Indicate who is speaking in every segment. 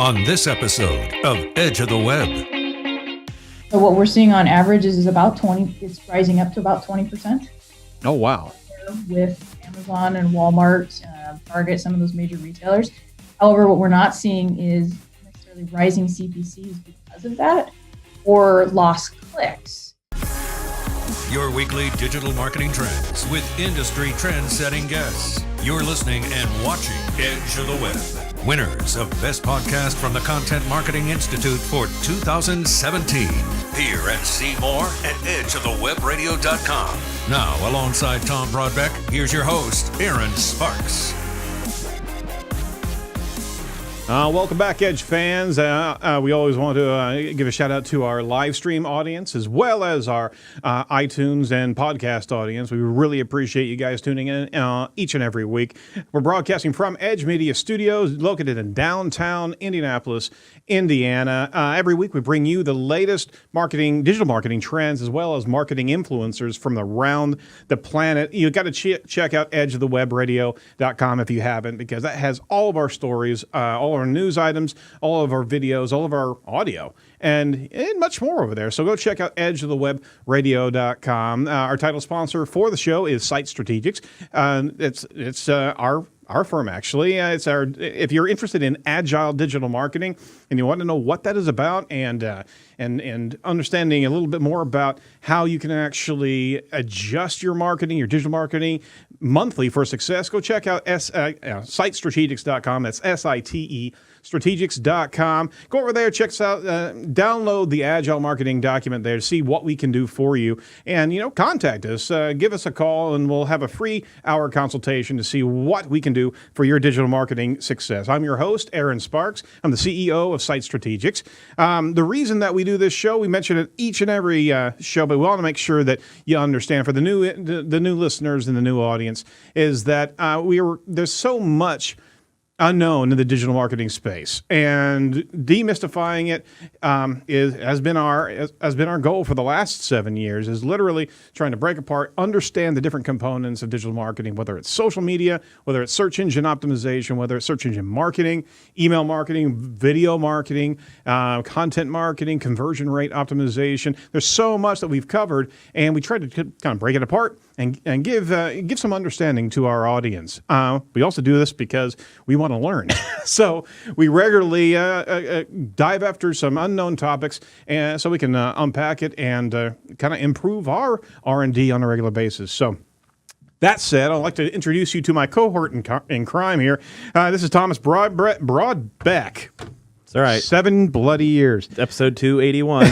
Speaker 1: on this episode of Edge of the Web.
Speaker 2: So what we're seeing on average is about 20, it's rising up to about 20%.
Speaker 3: Oh, wow.
Speaker 2: With Amazon and Walmart, Target, some of those major retailers. However, what we're not seeing is necessarily rising CPCs because of that or lost clicks.
Speaker 1: Your weekly digital marketing trends with industry trend-setting guests. You're listening and watching Edge of the Web. Winners of Best Podcast from the Content Marketing Institute for 2017. Hear and see more at edgeofthewebradio.com. Now, alongside Tom Broadbeck, here's your host, Aaron Sparks.
Speaker 3: Welcome back, Edge fans. We always want to give a shout out to our live stream audience as well as our iTunes and podcast audience. We really appreciate you guys tuning in each and every week. We're broadcasting from Edge Media Studios located in downtown Indianapolis, Indiana. Every week we bring you the latest digital marketing trends as well as marketing influencers from around the planet. You've got to check out edgeofthewebradio.com if you haven't, because that has all of our stories, all our news items, all of our videos, all of our audio, and much more over there. So go check out edgeofthewebradio.com. Our title sponsor for the show is Site Strategics. It's our firm, actually. If you're interested in agile digital marketing and you want to know what that is about and understanding a little bit more about how you can actually adjust your marketing, your digital marketing monthly for success, go check out sitestrategics.com. That's SITE strategics.com. Go over there, check us out, download the Agile Marketing document there to see what we can do for you. And, contact us, give us a call, and we'll have a free hour consultation to see what we can do for your digital marketing success. I'm your host, Aaron Sparks. I'm the CEO of Site Strategics. The reason that we do this show, we mention it each and every show, but we want to make sure that you understand for the new listeners and the new audience is that there's so much unknown in the digital marketing space, and demystifying it has been our goal for the last 7 years. Is literally trying to break apart, understand the different components of digital marketing, whether it's social media, whether it's search engine optimization, whether it's search engine marketing, email marketing, video marketing, content marketing, conversion rate optimization. There's so much that we've covered, and we try to kind of break it apart and give some understanding to our audience. We also do this because we want to learn. So we regularly dive after some unknown topics, and so we can unpack it and kind of improve our R&D on a regular basis. So that said, I'd like to introduce you to my cohort in crime here. This is Thomas Broadbeck.
Speaker 4: It's all right.
Speaker 3: 7 bloody years.
Speaker 4: Episode 281.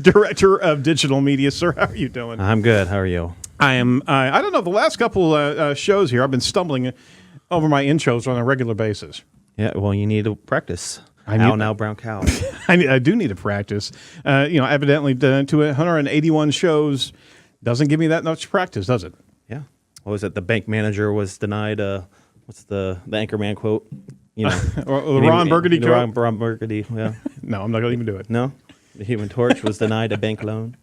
Speaker 3: Director of Digital Media. Sir, how are you doing?
Speaker 4: I'm good. How are you?
Speaker 3: I am. I don't know. The last couple shows here, I've been stumbling over my intros on a regular basis.
Speaker 4: Yeah, well, you need to practice. Now, brown cow.
Speaker 3: I do need to practice. Evidently, to 181 shows doesn't give me that much practice, does it?
Speaker 4: Yeah. What was it? The bank manager was denied. What's the Anchorman quote?
Speaker 3: Or the Ron Burgundy quote.
Speaker 4: Ron Burgundy. Yeah.
Speaker 3: No, I'm not going to even do it.
Speaker 4: No. The Human Torch was denied a bank loan.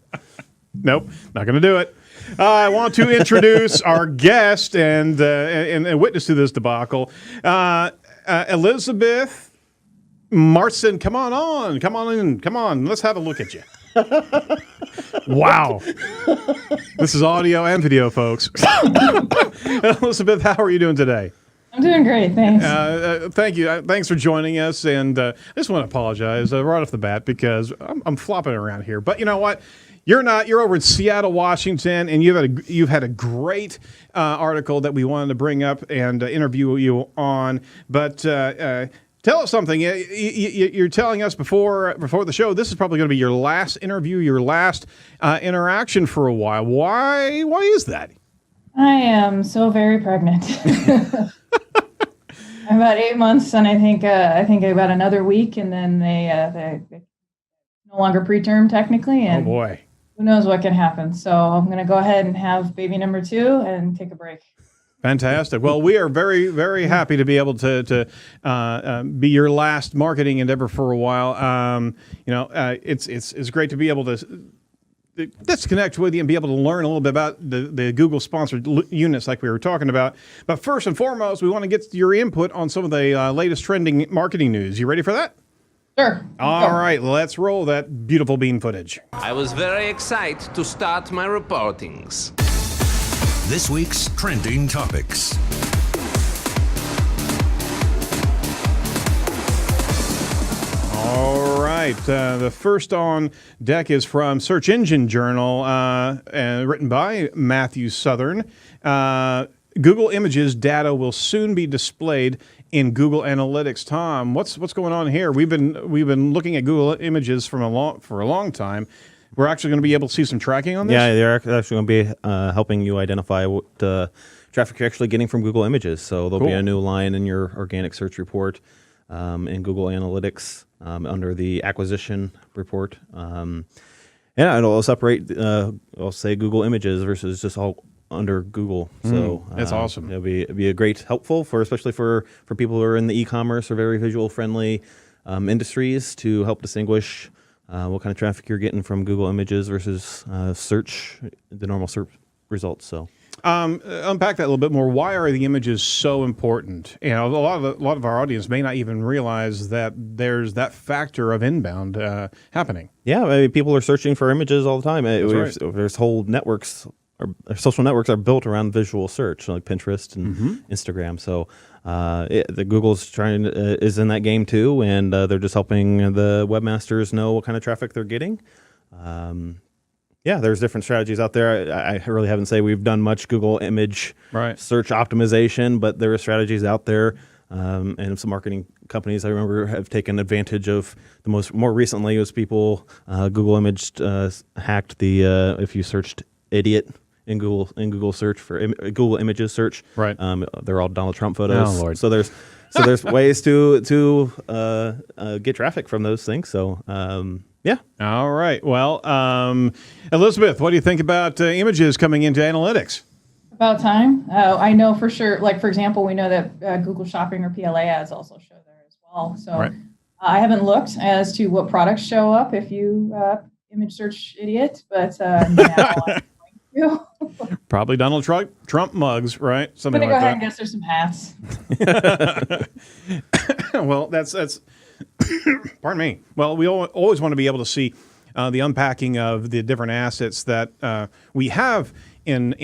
Speaker 3: Nope, not going to do it. I want to introduce our guest and witness to this debacle, Elizabeth Marsten. Come on, let's have a look at you. Wow, this is audio and video, folks. Elizabeth, how are you doing today?
Speaker 2: I'm doing great, thanks.
Speaker 3: Thank you. Thanks for joining us. And I just want to apologize right off the bat because I'm flopping around here. But you know what? You're not. You're over in Seattle, Washington, and you've had a great article that we wanted to bring up and interview you on. But tell us something. You're telling us before the show this is probably going to be your last interview, your last interaction for a while. Why is that?
Speaker 2: I am so very pregnant. I'm about 8 months, and I think about another week, and then they no longer preterm technically. And
Speaker 3: oh boy.
Speaker 2: Who knows what can happen? So I'm going to go ahead and have baby number 2 and take a break.
Speaker 3: Fantastic. Well, we are very, very happy to be able to be your last marketing endeavor for a while. It's great to be able to disconnect with you and be able to learn a little bit about the Google sponsored units like we were talking about. But first and foremost, we want to get your input on some of the latest trending marketing news. You ready for that?
Speaker 2: Sure.
Speaker 3: All right, let's roll that beautiful bean footage.
Speaker 5: I was very excited to start my reportings.
Speaker 1: This week's trending topics.
Speaker 3: All right, the first on deck is from Search Engine Journal, and written by Matthew Southern. Google Images data will soon be displayed in Google Analytics. Tom, what's going on here? We've been looking at Google Images for a long time. We're actually going to be able to see some tracking on this.
Speaker 4: Yeah, they're actually going to be helping you identify what traffic you're actually getting from Google Images. So there'll be a new line in your organic search report in Google Analytics under the acquisition report. It'll separate. I'll say Google Images versus just all under Google. So
Speaker 3: that's awesome.
Speaker 4: It'll be a great helpful especially for people who are in the e-commerce or very visual friendly industries to help distinguish what kind of traffic you're getting from Google Images versus the normal search results. So
Speaker 3: unpack that a little bit more. Why are the images so important? A lot of our audience may not even realize that there's that factor of inbound happening.
Speaker 4: Yeah, I mean, people are searching for images all the time.
Speaker 3: Right.
Speaker 4: There's whole networks. Our social networks are built around visual search, like Pinterest and Instagram. So the Google's is in that game too, and they're just helping the webmasters know what kind of traffic they're getting. There's different strategies out there. I really haven't say we've done much Google image search optimization, but there are strategies out there, and some marketing companies I remember have taken advantage of. More recently was people Google imaged hacked the if you searched idiot in Google search for Google Images search.
Speaker 3: Right.
Speaker 4: They're all Donald Trump photos.
Speaker 3: Oh, Lord.
Speaker 4: So there's ways to get traffic from those things. So yeah.
Speaker 3: All right. Well, Elizabeth, what do you think about images coming into analytics?
Speaker 2: About time. I know for sure. Like for example, we know that Google Shopping or PLA ads also show there as well. So I haven't looked as to what products show up if you image search idiot, but now I'm going to.
Speaker 3: Probably Donald Trump mugs, right? Something
Speaker 2: I'm going to
Speaker 3: like
Speaker 2: go ahead and
Speaker 3: that.
Speaker 2: guess there's some hats.
Speaker 3: Well, that's pardon me. Well, we always want to be able to see the unpacking of the different assets that we have in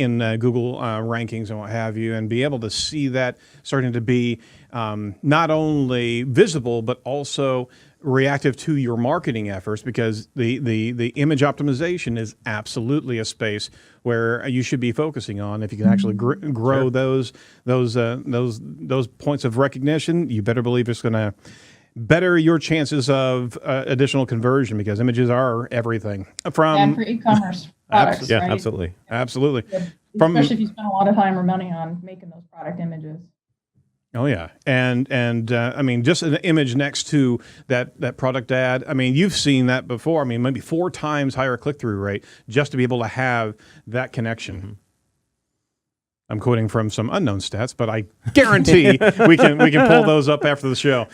Speaker 3: Google rankings and what have you, and be able to see that starting to be not only visible but also reactive to your marketing efforts, because the image optimization is absolutely a space where you should be focusing on. If you can actually grow those points of recognition, you better believe it's going to better your chances of additional conversion, because images are everything.
Speaker 2: And for e-commerce products, right?
Speaker 4: Absolutely.
Speaker 2: Especially if you spend a lot of time or money on making those product images.
Speaker 3: Oh yeah, and I mean, just an image next to that product ad. I mean, you've seen that before. I mean, maybe 4 times higher click-through rate just to be able to have that connection. Mm-hmm. I'm quoting from some unknown stats, but I guarantee we can pull those up after the show.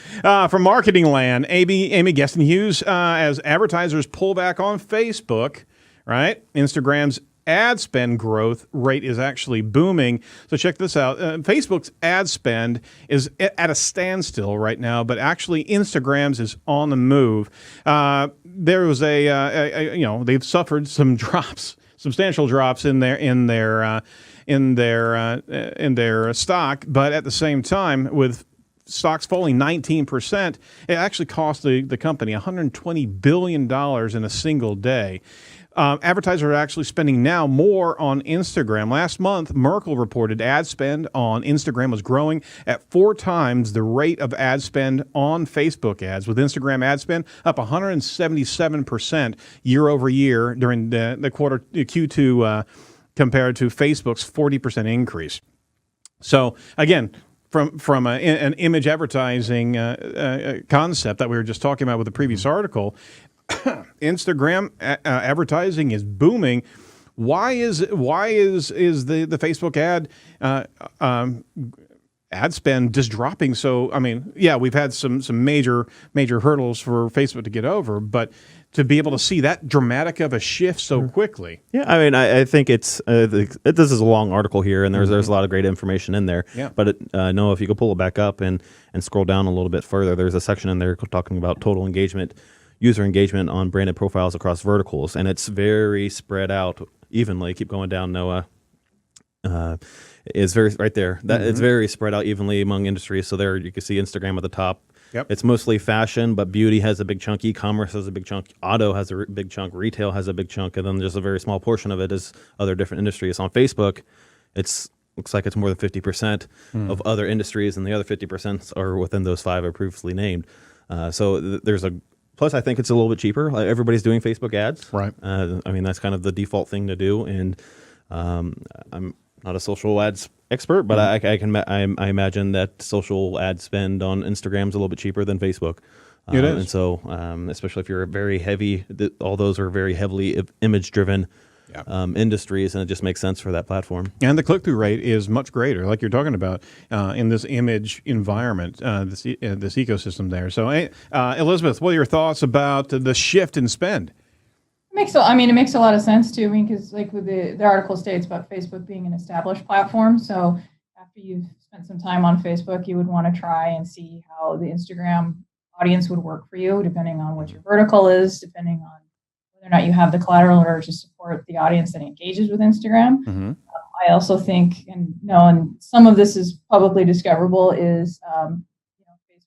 Speaker 3: From Marketing Land, Amy Geston-Hughes, as advertisers pull back on Facebook, right? Instagram's ad spend growth rate is actually booming. So check this out. Facebook's ad spend is at a standstill right now, but actually Instagram's is on the move. There was they've suffered some drops, substantial drops in their stock, but at the same time, with stocks falling 19%, it actually cost the company $120 billion in a single day. Advertisers are actually spending now more on Instagram. Last month, Merkle reported ad spend on Instagram was growing at 4 times the rate of ad spend on Facebook ads, with Instagram ad spend up 177% year over year during the quarter Q2 compared to Facebook's 40% increase. So again, from an image advertising concept that we were just talking about with the previous article, Instagram advertising is booming. Why is the Facebook ad spend just dropping. So, I mean, yeah, we've had some major hurdles for Facebook to get over, but to be able to see that dramatic of a shift so quickly.
Speaker 4: Yeah, I mean, I think it's this is a long article here, and there's a lot of great information in there.
Speaker 3: Yeah.
Speaker 4: But Noah, if you could pull it back up and scroll down a little bit further, there's a section in there talking about total engagement, user engagement on branded profiles across verticals, and it's very spread out evenly. Keep going down, Noah. Is very right there. That it's very spread out evenly among industries. So there you can see Instagram at the top.
Speaker 3: Yep.
Speaker 4: It's mostly fashion, but beauty has a big chunk, e-commerce has a big chunk, auto has a big chunk, retail has a big chunk, and then just a very small portion of it is other different industries. On Facebook, looks like it's more than 50% of other industries, and the other 50% are within those 5 I previously named. So there's a plus. I think it's a little bit cheaper. Like everybody's doing Facebook ads,
Speaker 3: Right.
Speaker 4: I mean, that's kind of the default thing to do, and I'm not a social ads expert, but I imagine that social ad spend on Instagram is a little bit cheaper than Facebook.
Speaker 3: It is.
Speaker 4: And so, especially if you're very heavy, all those are very heavily image-driven industries, and it just makes sense for that platform.
Speaker 3: And the click-through rate is much greater, like you're talking about, in this image environment, this ecosystem there. So, Elizabeth, what are your thoughts about the shift in spend?
Speaker 2: It makes a lot of sense too. I mean, because like with the article states about Facebook being an established platform. So after you've spent some time on Facebook, you would want to try and see how the Instagram audience would work for you, depending on what your vertical is, depending on whether or not you have the collateral in order to support the audience that engages with Instagram.
Speaker 3: Mm-hmm.
Speaker 2: I also think, and some of this is publicly discoverable, is Facebook is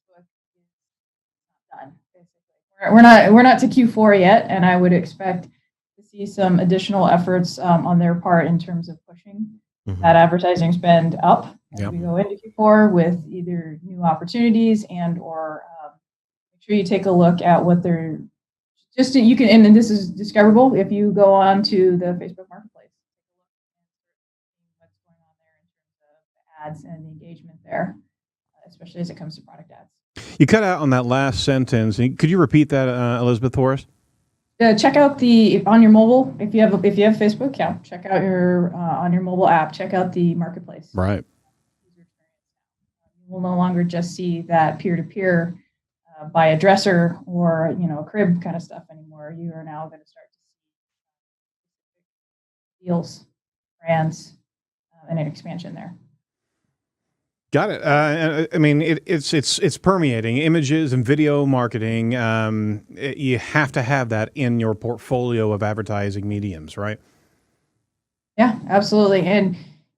Speaker 2: not done. Basically, we're not to Q4 yet, and I would expect to see some additional efforts on their part in terms of pushing that advertising spend up as we go into Q4 with either new opportunities or make sure you take a look at what they're you can, and this is discoverable if you go on to the Facebook Marketplace, what's going on there in terms of ads and the engagement there, especially as it comes to product ads.
Speaker 3: You cut out on that last sentence. Could you repeat that, Elizabeth, for us?
Speaker 2: Check out on your mobile, if you have a Facebook account, check out your on your mobile app, check out the marketplace.
Speaker 3: Right.
Speaker 2: You will no longer just see that peer-to-peer by a dresser or a crib kind of stuff anymore. You are now going to start to see deals, brands, and an expansion there.
Speaker 3: Got it. I mean, it's permeating images and video marketing. You have to have that in your portfolio of advertising mediums, right?
Speaker 2: Yeah, absolutely. And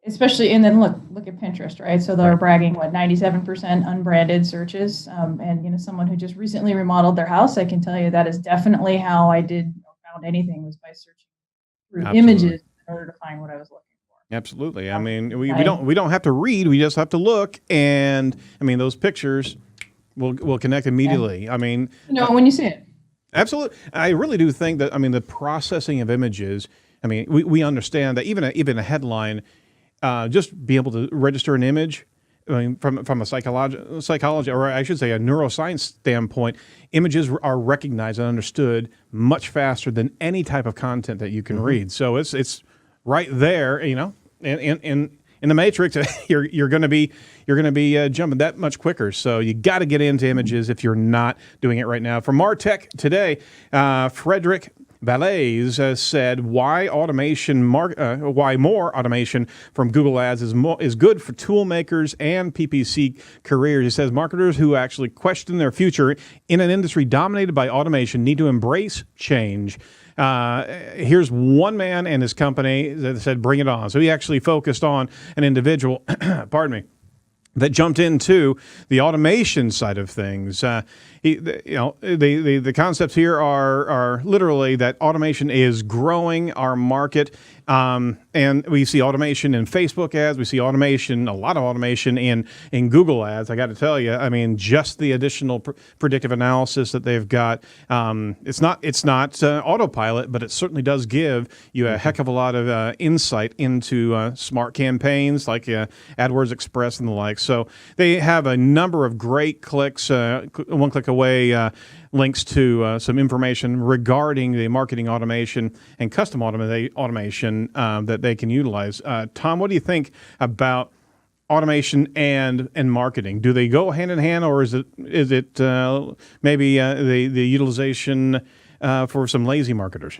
Speaker 2: especially, and then look at Pinterest, right? So they're bragging 97% unbranded searches. And someone who just recently remodeled their house, I can tell you that is definitely how I found anything, was by searching through images in order to find what I was looking for.
Speaker 3: Absolutely. I mean, we don't have to read; we just have to look, and I mean, those pictures will connect immediately. Yeah. I mean,
Speaker 2: when you see it.
Speaker 3: Absolutely, I really do think that. I mean, the processing of images. I mean, we understand that even a headline, just be able to register an image. I mean, from a psychology, or I should say, a neuroscience standpoint, images are recognized and understood much faster than any type of content that you can read. So it's right there, in the matrix. you're going to be jumping that much quicker. So you got to get into images if you're not doing it right now. From Martech today, Frederick Valais said why more automation from Google Ads is good for tool makers and PPC careers. He says marketers who actually question their future in an industry dominated by automation need to embrace change. Here's one man and his company that said, bring it on. So he actually focused on an individual, pardon me, that jumped into the automation side of things. The concepts here are literally that automation is growing our market. And we see automation in Facebook ads. We see automation, a lot of automation in Google ads. I got to tell you, I mean, just the additional predictive analysis that they've got. It's not autopilot, but it certainly does give you a heck of a lot of insight into smart campaigns like AdWords Express and the like. So they have a number of great clicks, one click away links to some information regarding the marketing automation and custom automation that they can utilize. Tom, what do you think about automation and marketing? Do they go hand in hand, or is it maybe the utilization for some lazy marketers?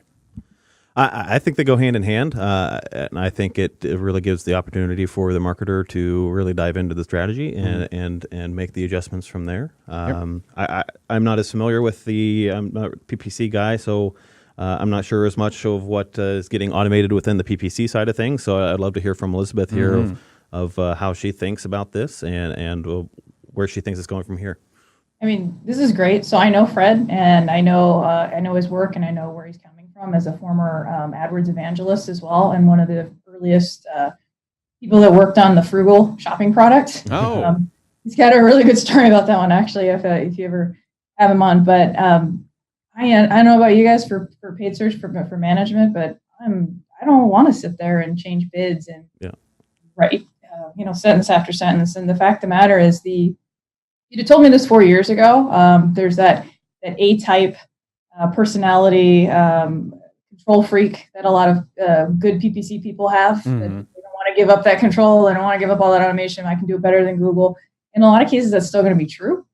Speaker 4: I think they go hand in hand, and I think it really gives the opportunity for the marketer to really dive into the strategy and make the adjustments from there. I'm not as familiar with I'm not a PPC guy, so I'm not sure as much of what is getting automated within the PPC side of things. So I'd love to hear from Elizabeth here of how she thinks about this and where she thinks it's going from here.
Speaker 2: I mean, this is great. So I know Fred, and I know his work, and I know where he's coming from as a former AdWords evangelist as well, and one of the earliest people that worked on the Frugal shopping product.
Speaker 3: Oh,
Speaker 2: he's got a really good story about that one, actually, if you ever have him on. But I don't know about you guys for paid search for management, but I don't want to sit there and change bids and write sentence after sentence. And the fact of the matter is, you'd have told me this 4 years ago. There's that A-type personality control freak that a lot of good PPC people have. That they don't want to give up that control. They don't want to give up all that automation. I can do it better than Google. In a lot of cases, that's still going to be true.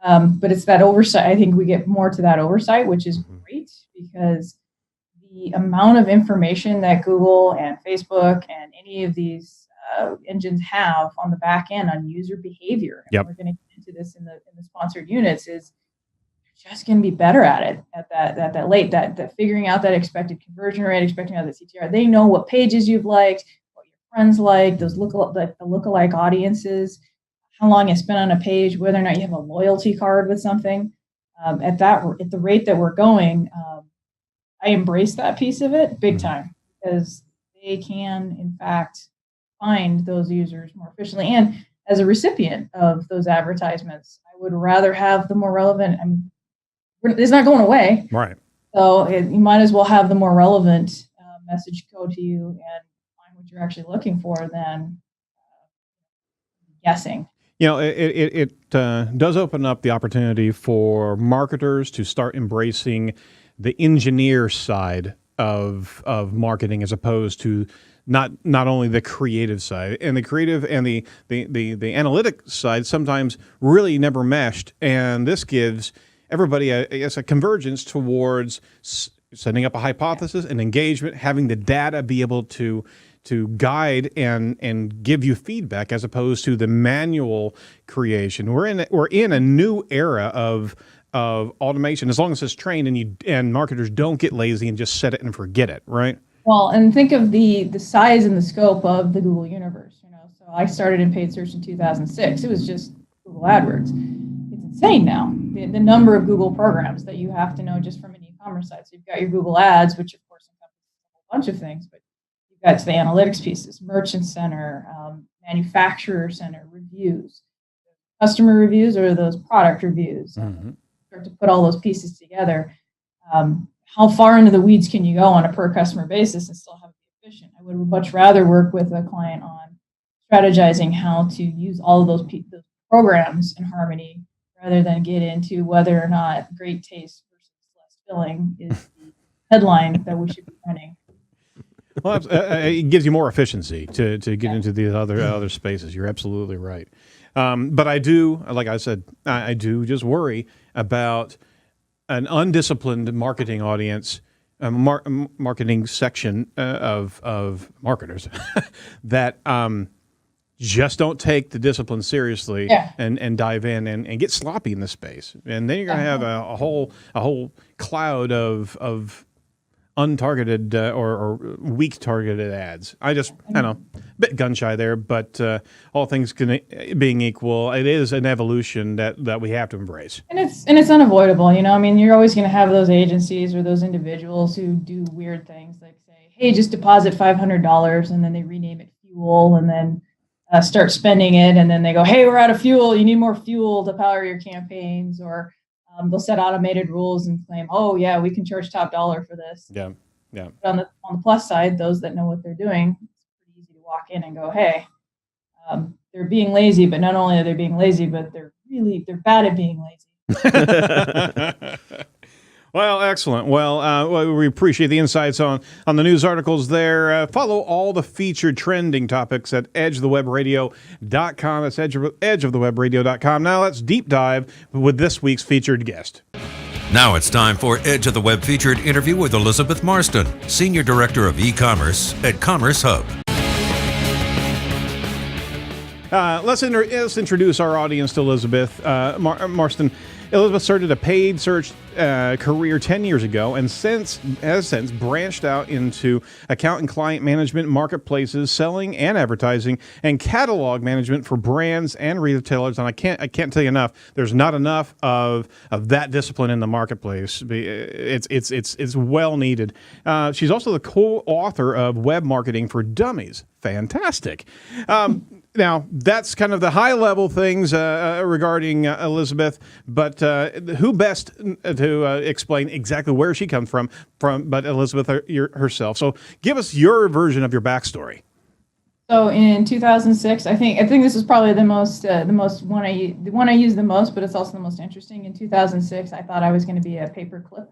Speaker 2: But it's that oversight. I think we get more to that oversight, which is great, because the amount of information that Google and Facebook and any of these engines have on the back end on user behavior, and we're going to get into this in the sponsored units, is just going to be better at it at that figuring out that expected conversion rate, expecting out the CTR. They know what pages you've liked, what your friends like, those lookalike audiences, how long you spent on a page, whether or not you have a loyalty card with something. At the rate that we're going, I embrace that piece of it big time, because they can, in fact, find those users more efficiently. And as a recipient of those advertisements, I would rather have the more relevant. I mean, it's not going away,
Speaker 3: right?
Speaker 2: So you might as well have the more relevant message go to you and find what you're actually looking for than guessing.
Speaker 3: It does open up the opportunity for marketers to start embracing the engineer side of marketing, as opposed to not only the creative side. And the creative and the analytic side sometimes really never meshed. And this gives everybody a convergence towards setting up a hypothesis and engagement, having the data be able to guide and give you feedback, as opposed to the manual creation. We're in a new era of automation, as long as it's trained and marketers don't get lazy and just set it and forget it, right?
Speaker 2: Well, and think of the size and the scope of the Google universe. So I started in paid search in 2006. It was just Google AdWords. It's insane now, the number of Google programs that you have to know just from an e-commerce site. So you've got your Google Ads, which of course encompasses a whole bunch of things, but you've got the analytics pieces, Merchant Center, Manufacturer Center, reviews, customer reviews, or those product reviews. Start to put all those pieces together. How far into the weeds can you go on a per customer basis and still have it be efficient? I would much rather work with a client on strategizing how to use all of those programs in harmony, rather than get into whether or not great taste versus less filling is the headline that we should be running.
Speaker 3: Well, it gives you more efficiency to get into these other spaces. You're absolutely right. But I do, like I said, I do just worry about an undisciplined marketing audience, marketing section of marketers that just don't take the discipline seriously and dive in and get sloppy in the space. And then you're going to have a whole cloud of untargeted or weak targeted ads. I don't know, a bit gun shy there, but all things being equal, it is an evolution that we have to embrace.
Speaker 2: And it's unavoidable, I mean, you're always going to have those agencies or those individuals who do weird things, like say, hey, just deposit $500, and then they rename it fuel, and then start spending it, and then they go, hey, we're out of fuel, you need more fuel to power your campaigns, or they'll set automated rules and claim, oh yeah, we can charge top dollar for this.
Speaker 3: Yeah.
Speaker 2: But on the plus side, those that know what they're doing, it's pretty easy to walk in and go, hey, they're being lazy, but not only are they being lazy, but they're bad at being lazy.
Speaker 3: Well, excellent. Well, we appreciate the insights on the news articles there. Follow all the featured trending topics at edgeofthewebradio.com. That's edgeofthewebradio.com. Now let's deep dive with this week's featured guest.
Speaker 1: Now it's time for Edge of the Web featured interview with Elizabeth Marsten, Senior Director of E-Commerce at Commerce Hub.
Speaker 3: Let's introduce our audience to Elizabeth Marsten. Elizabeth started a paid search career 10 years ago and has since branched out into account and client management, marketplaces, selling and advertising, and catalog management for brands and retailers. And I can't tell you enough. There's not enough of that discipline in the marketplace. It's well needed. She's also the co-author of Web Marketing for Dummies. Fantastic. Now, that's kind of the high-level things regarding Elizabeth, but who best to explain exactly where she comes from but Elizabeth herself. So give us your version of your backstory.
Speaker 2: So in 2006, I think this is probably the one I use the most, but it's also the most interesting. In 2006, I thought I was going to be a pay-per-click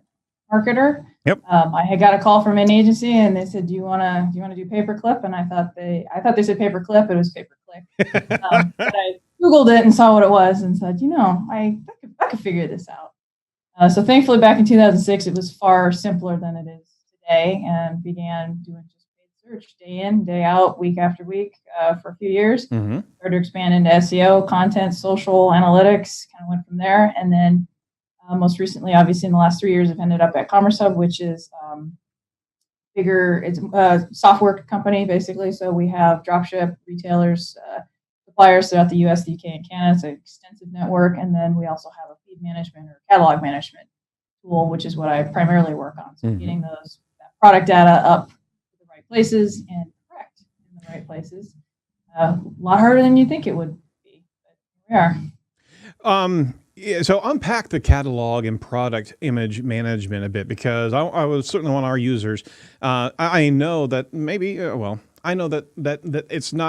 Speaker 2: marketer.
Speaker 3: Yep.
Speaker 2: I had got a call from an agency, and they said, "Do you want to do pay-per-click?" And I thought they said pay-per-click, but it was pay-per-click. But I Googled it and saw what it was, and said, I could figure this out. So thankfully, back in 2006, it was far simpler than it is today, and began doing just paid search day in, day out, week after week for a few years.
Speaker 3: Mm-hmm.
Speaker 2: Started to expand into SEO, content, social, analytics. Kind of went from there, and then. Most recently, obviously, in the last 3 years, I've ended up at Commerce Hub, which is bigger. It's a software company, basically. So we have dropship retailers, suppliers throughout the U.S., the U.K., and Canada. It's an extensive network. And then we also have a feed management or catalog management tool, which is what I primarily work on. So getting that product data up to the right places and correct in the right places. A lot harder than you think it would be, but here we are.
Speaker 3: Yeah, so unpack the catalog and product image management a bit, because I was certainly one of our users. I know that maybe, I know that it's an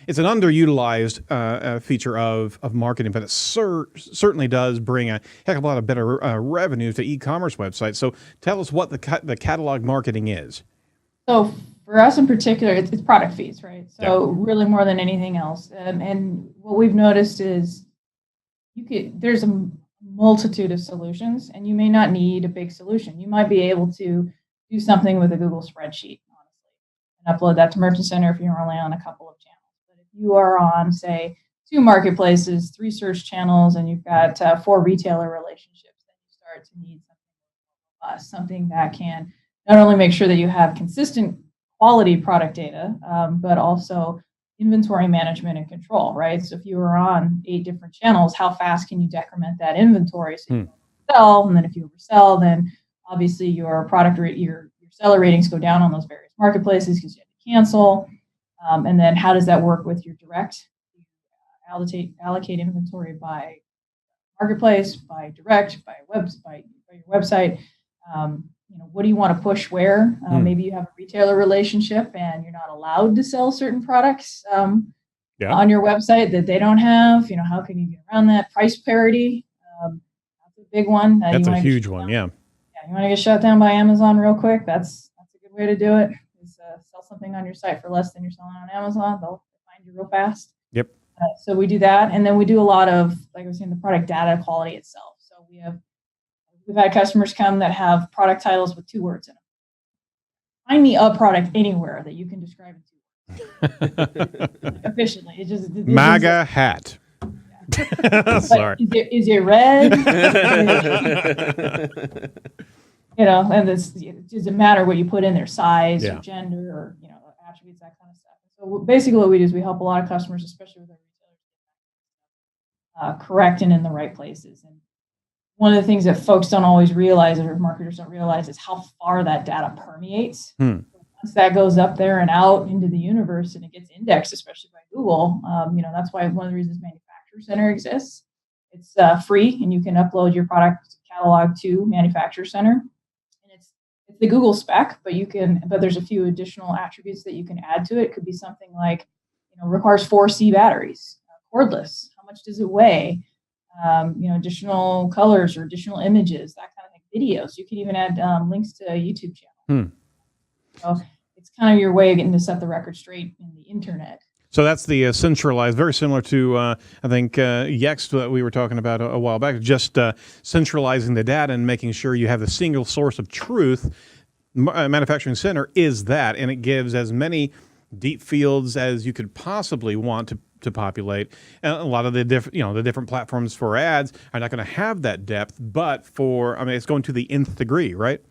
Speaker 3: underutilized feature of marketing, but it certainly does bring a heck of a lot of better revenue to e-commerce websites. So tell us what the catalog marketing is. So
Speaker 2: for us in particular, it's product feeds, right? So really more than anything else. And what we've noticed is there's a multitude of solutions, and you may not need a big solution. You might be able to do something with a Google spreadsheet, honestly, and upload that to Merchant Center if you're only on a couple of channels. But if you are on, say, 2 marketplaces, 3 search channels, and you've got 4 retailer relationships, then you start to need something that can not only make sure that you have consistent quality product data, but also inventory management and control, right? So if you are on 8 different channels, how fast can you decrement that inventory so you don't sell? And then if you oversell, then obviously your product your seller ratings go down on those various marketplaces because you have to cancel. And then how does that work with your direct? Allocate inventory by marketplace, by direct, by your website. What do you want to push where? Maybe you have a retailer relationship and you're not allowed to sell certain products on your website that they don't have. How can you get around that? Price parity, that's a big one.
Speaker 3: That's a huge one,
Speaker 2: Yeah, you want to get shut down by Amazon real quick? That's a good way to do it. Is sell something on your site for less than you're selling on Amazon. They'll find you real fast.
Speaker 3: Yep.
Speaker 2: So we do that, and then we do a lot of, like I was saying, the product data quality itself. So we've had customers come that have product titles with 2 words in them. Find me a product anywhere that you can describe in 2 words efficiently.
Speaker 3: MAGA hat.
Speaker 2: Yeah.
Speaker 3: Sorry.
Speaker 2: Is it red? And it doesn't matter what you put in there, size or gender or attributes, that kind of stuff. So basically, what we do is we help a lot of customers, especially with our retailers, correct and in the right places. And one of the things that folks don't always realize, or marketers don't realize, is how far that data permeates. Once that goes up there and out into the universe and it gets indexed, especially by Google, that's why one of the reasons Manufacturer Center exists. It's free, and you can upload your product catalog to Manufacturer Center. And it's the Google spec, but there's a few additional attributes that you can add to it. It could be something like, requires 4C batteries, cordless. How much does it weigh? Additional colors or additional images, that kind of thing. videos. You can even add links to a YouTube channel. So it's kind of your way of getting to set the record straight in the internet.
Speaker 3: So that's the centralized, very similar to, I think, Yext that we were talking about a while back, just centralizing the data and making sure you have the single source of truth. Manufacturing Center is that, and it gives as many deep fields as you could possibly want to populate. And a lot of the different platforms for ads are not going to have that depth, but it's going to the nth degree, right?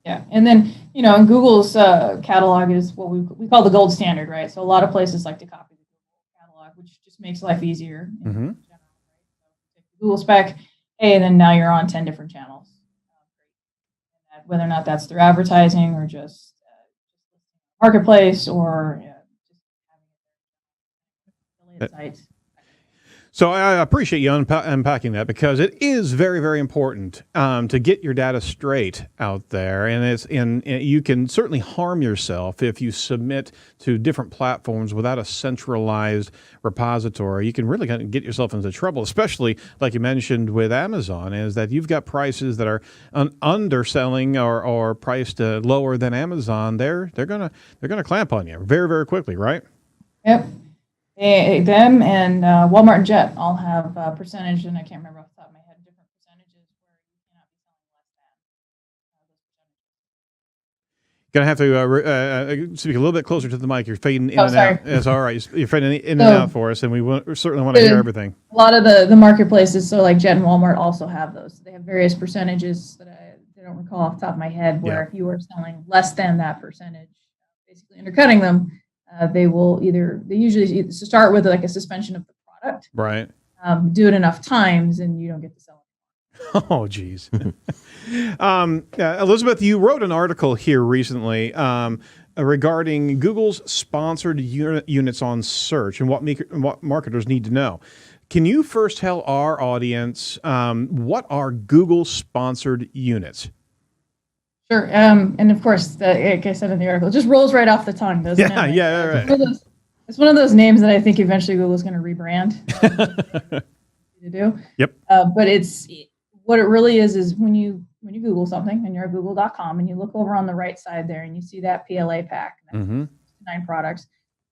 Speaker 2: Yeah, and then, and Google's catalog is what we call the gold standard, right? So a lot of places like to copy the Google catalog, which just makes life easier in general, right? So take the Google spec, and then now you're on 10 different channels. Whether or not that's through advertising or just marketplace or just having affiliate sites.
Speaker 3: So I appreciate you unpacking that, because it is very, very important to get your data straight out there, and you can certainly harm yourself if you submit to different platforms without a centralized repository. You can really kind of get yourself into trouble, especially like you mentioned with Amazon, is that you've got prices that are underselling or priced lower than Amazon. They're gonna clamp on you very, very quickly, right?
Speaker 2: Yep. Them and Walmart and Jet all have a percentage, and I can't remember off the top of my head, different percentages where you cannot be selling less than those percentages.
Speaker 3: Gonna have to speak a little bit closer to the mic. You're fading in and out. It's all right. You're fading in and out for us, and we certainly want to hear everything.
Speaker 2: A lot of the marketplaces, so like Jet and Walmart, also have those. They have various percentages that I don't recall off the top of my head, where if you are selling less than that percentage, basically undercutting them, they usually start with like a suspension of the product.
Speaker 3: Right.
Speaker 2: Do it enough times and you don't get to sell it.
Speaker 3: Oh, geez. Elizabeth, you wrote an article here recently regarding Google's sponsored units on search and what marketers need to know. Can you first tell our audience what are Google sponsored units?
Speaker 2: Sure. And of course, like I said in the article, it just rolls right off the tongue, doesn't it?
Speaker 3: Yeah, right.
Speaker 2: It's one of those names that I think eventually Google's going to rebrand to do.
Speaker 3: Yep.
Speaker 2: But what it really is when you Google something and you're at google.com and you look over on the right side there and you see that PLA pack, that's 9 products.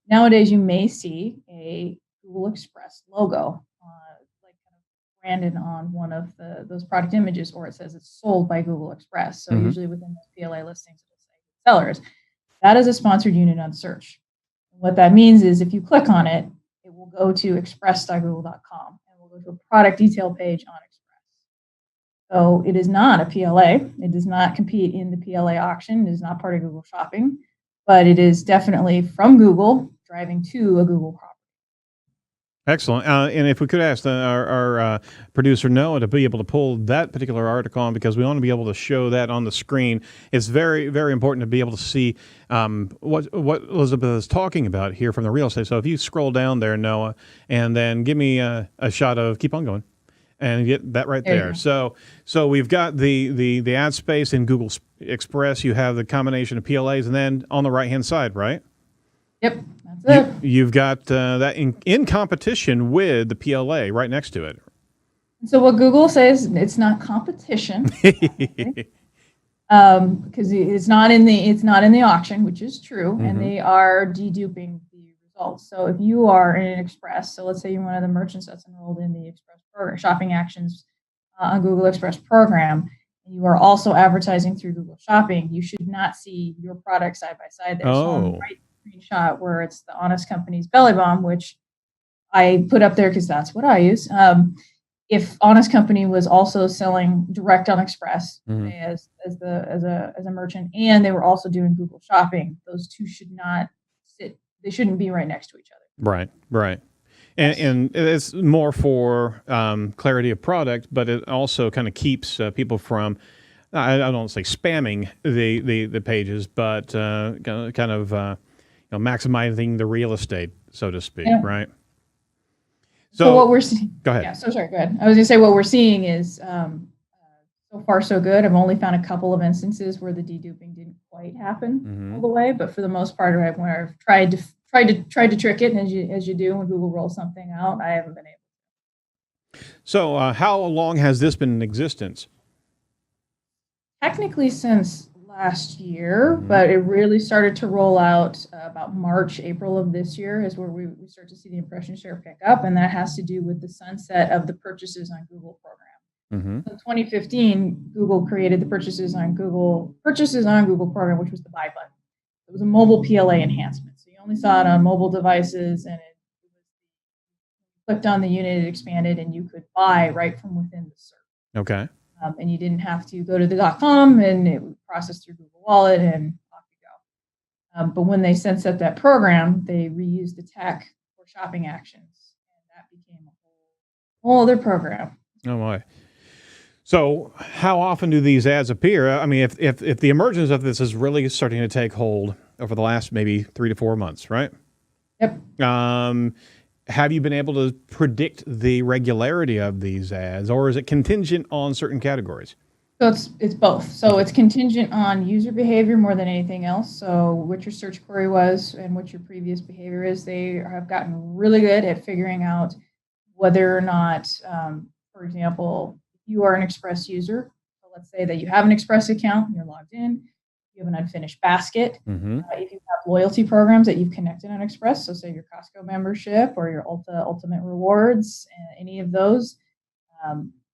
Speaker 2: Nowadays, you may see a Google Express logo branded on one of those product images, or it says it's sold by Google Express. So usually within those PLA listings, it'll say sellers. That is a sponsored unit on search. And what that means is if you click on it, it will go to express.google.com and will go to a product detail page on Express. So it is not a PLA. It does not compete in the PLA auction. It is not part of Google Shopping, but it is definitely from Google driving to a Google property.
Speaker 3: Excellent. And if we could ask our producer Noah to be able to pull that particular article on, because we want to be able to show that on the screen. It's very, very important to be able to see what Elizabeth is talking about here from the real estate. So if you scroll down there, Noah, and then give me a shot of, keep on going, and get that right there. So we've got the ad space in Google Express. You have the combination of PLAs, and then on the right-hand side, right?
Speaker 2: Yep, that's it.
Speaker 3: You've got that in competition with the PLA right next to it.
Speaker 2: So what Google says, it's not competition, because it's not in the auction, which is true, and they are deduping the results. So if you are in an Express, so let's say you're one of the merchants that's enrolled in the Express program, shopping actions on Google Express program, and you are also advertising through Google Shopping, you should not see your product side by side there. So on the right screenshot where it's the Honest Company's Belly Bomb, which I put up there because that's what I use. If Honest Company was also selling direct on Express as a merchant, and they were also doing Google Shopping, those two should not sit. They shouldn't be right next to each other.
Speaker 3: Right. And it's more for clarity of product, but it also kind of keeps people from, I don't say spamming the pages, but kind of maximizing the real estate, so to speak, right?
Speaker 2: So what we're seeing.
Speaker 3: Go ahead.
Speaker 2: Yeah. So sorry. Go ahead. I was going to say what we're seeing is so far so good. I've only found a couple of instances where the deduping didn't quite happen all the way, but for the most part, where I've tried to trick it, and as you do when Google rolls something out, I haven't been able.
Speaker 3: So how long has this been in existence?
Speaker 2: technically since last year, but it really started to roll out about March, April of this year is where we start to see the impression share pick up, and that has to do with the sunset of the purchases on Google program. In 2015, Google created the purchases on Google program, which was the buy button. It was a mobile PLA enhancement, so you only saw it on mobile devices, and it clicked on the unit, it expanded, and you could buy right from within the search.
Speaker 3: Okay.
Speaker 2: And you didn't have to go to the .com, and it would process through Google Wallet, and off you go. But when they sunset that program, they reused the tech for shopping actions, and that became a whole other program.
Speaker 3: Oh my! So, how often do these ads appear? I mean, if the emergence of this is really starting to take hold over the last maybe 3 to 4 months, right?
Speaker 2: Yep.
Speaker 3: Have you been able to predict the regularity of these ads, or is it contingent on certain categories?
Speaker 2: So it's both. So it's contingent on user behavior more than anything else. So what your search query was and what your previous behavior is. They have gotten really good at figuring out whether or not, for example, you are an Express user. So let's say that you have an Express account, you're logged in, you have an unfinished basket. If you have loyalty programs that you've connected on Express, so say your Costco membership or your Ultimate Rewards, any of those,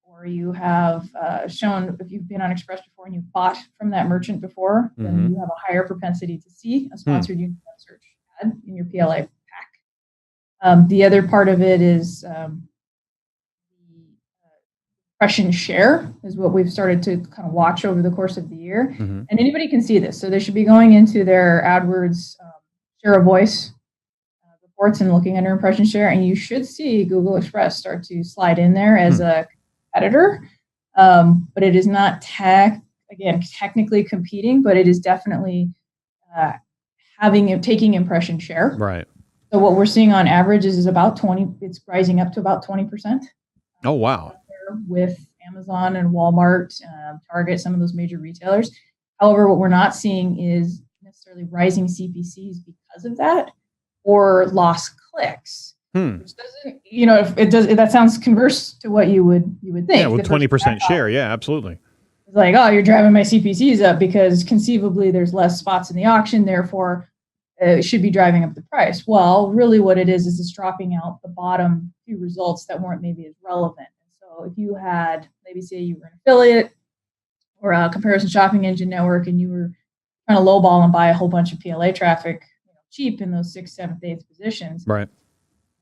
Speaker 2: or you have shown if you've been on Express before and you've bought from that merchant before, then you have a higher propensity to see a sponsored unique search ad in your PLA pack. The other part of it is impression share is what we've started to kind of watch over the course of the year. And anybody can see this. So they should be going into their AdWords share of voice reports and looking under impression share. And you should see Google Express start to slide in there as a competitor. But it is not technically competing, but it is definitely taking impression share.
Speaker 3: Right.
Speaker 2: So what we're seeing on average is about 20, it's rising up to about 20%.
Speaker 3: Oh, wow.
Speaker 2: With Amazon and Walmart, Target, some of those major retailers. However, what we're not seeing is necessarily rising CPCs because of that or lost clicks. Which doesn't, if it does, that sounds converse to what you would think.
Speaker 3: Yeah, with 20% share. Yeah, absolutely.
Speaker 2: It's like, oh, you're driving my CPCs up because conceivably there's less spots in the auction, therefore it should be driving up the price. Well, really what it is it's dropping out the bottom few results that weren't maybe as relevant. So if you had, maybe say you were an affiliate or a comparison shopping engine network and you were trying to lowball and buy a whole bunch of PLA traffic cheap in those 6th, 7th, 8th positions.
Speaker 3: Right.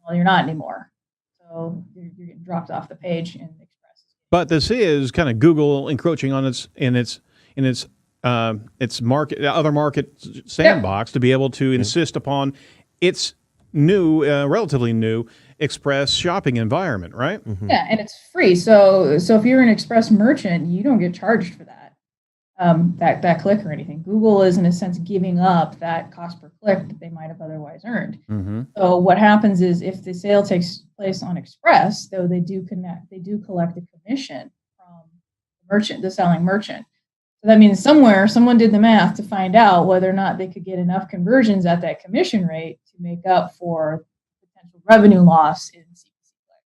Speaker 2: Well, you're not anymore. So you're getting dropped off the page in Express.
Speaker 3: But this is kind of Google encroaching on its market, other market sandbox to be able to insist upon its new, relatively new Express shopping environment, right?
Speaker 2: Yeah, and it's free. So if you're an Express merchant, you don't get charged for that that click or anything. Google is in a sense giving up that cost per click that they might have otherwise earned. So what happens is if the sale takes place on Express, though they do collect a commission from the selling merchant. So that means somewhere someone did the math to find out whether or not they could get enough conversions at that commission rate to make up for potential revenue loss in CPC clicks.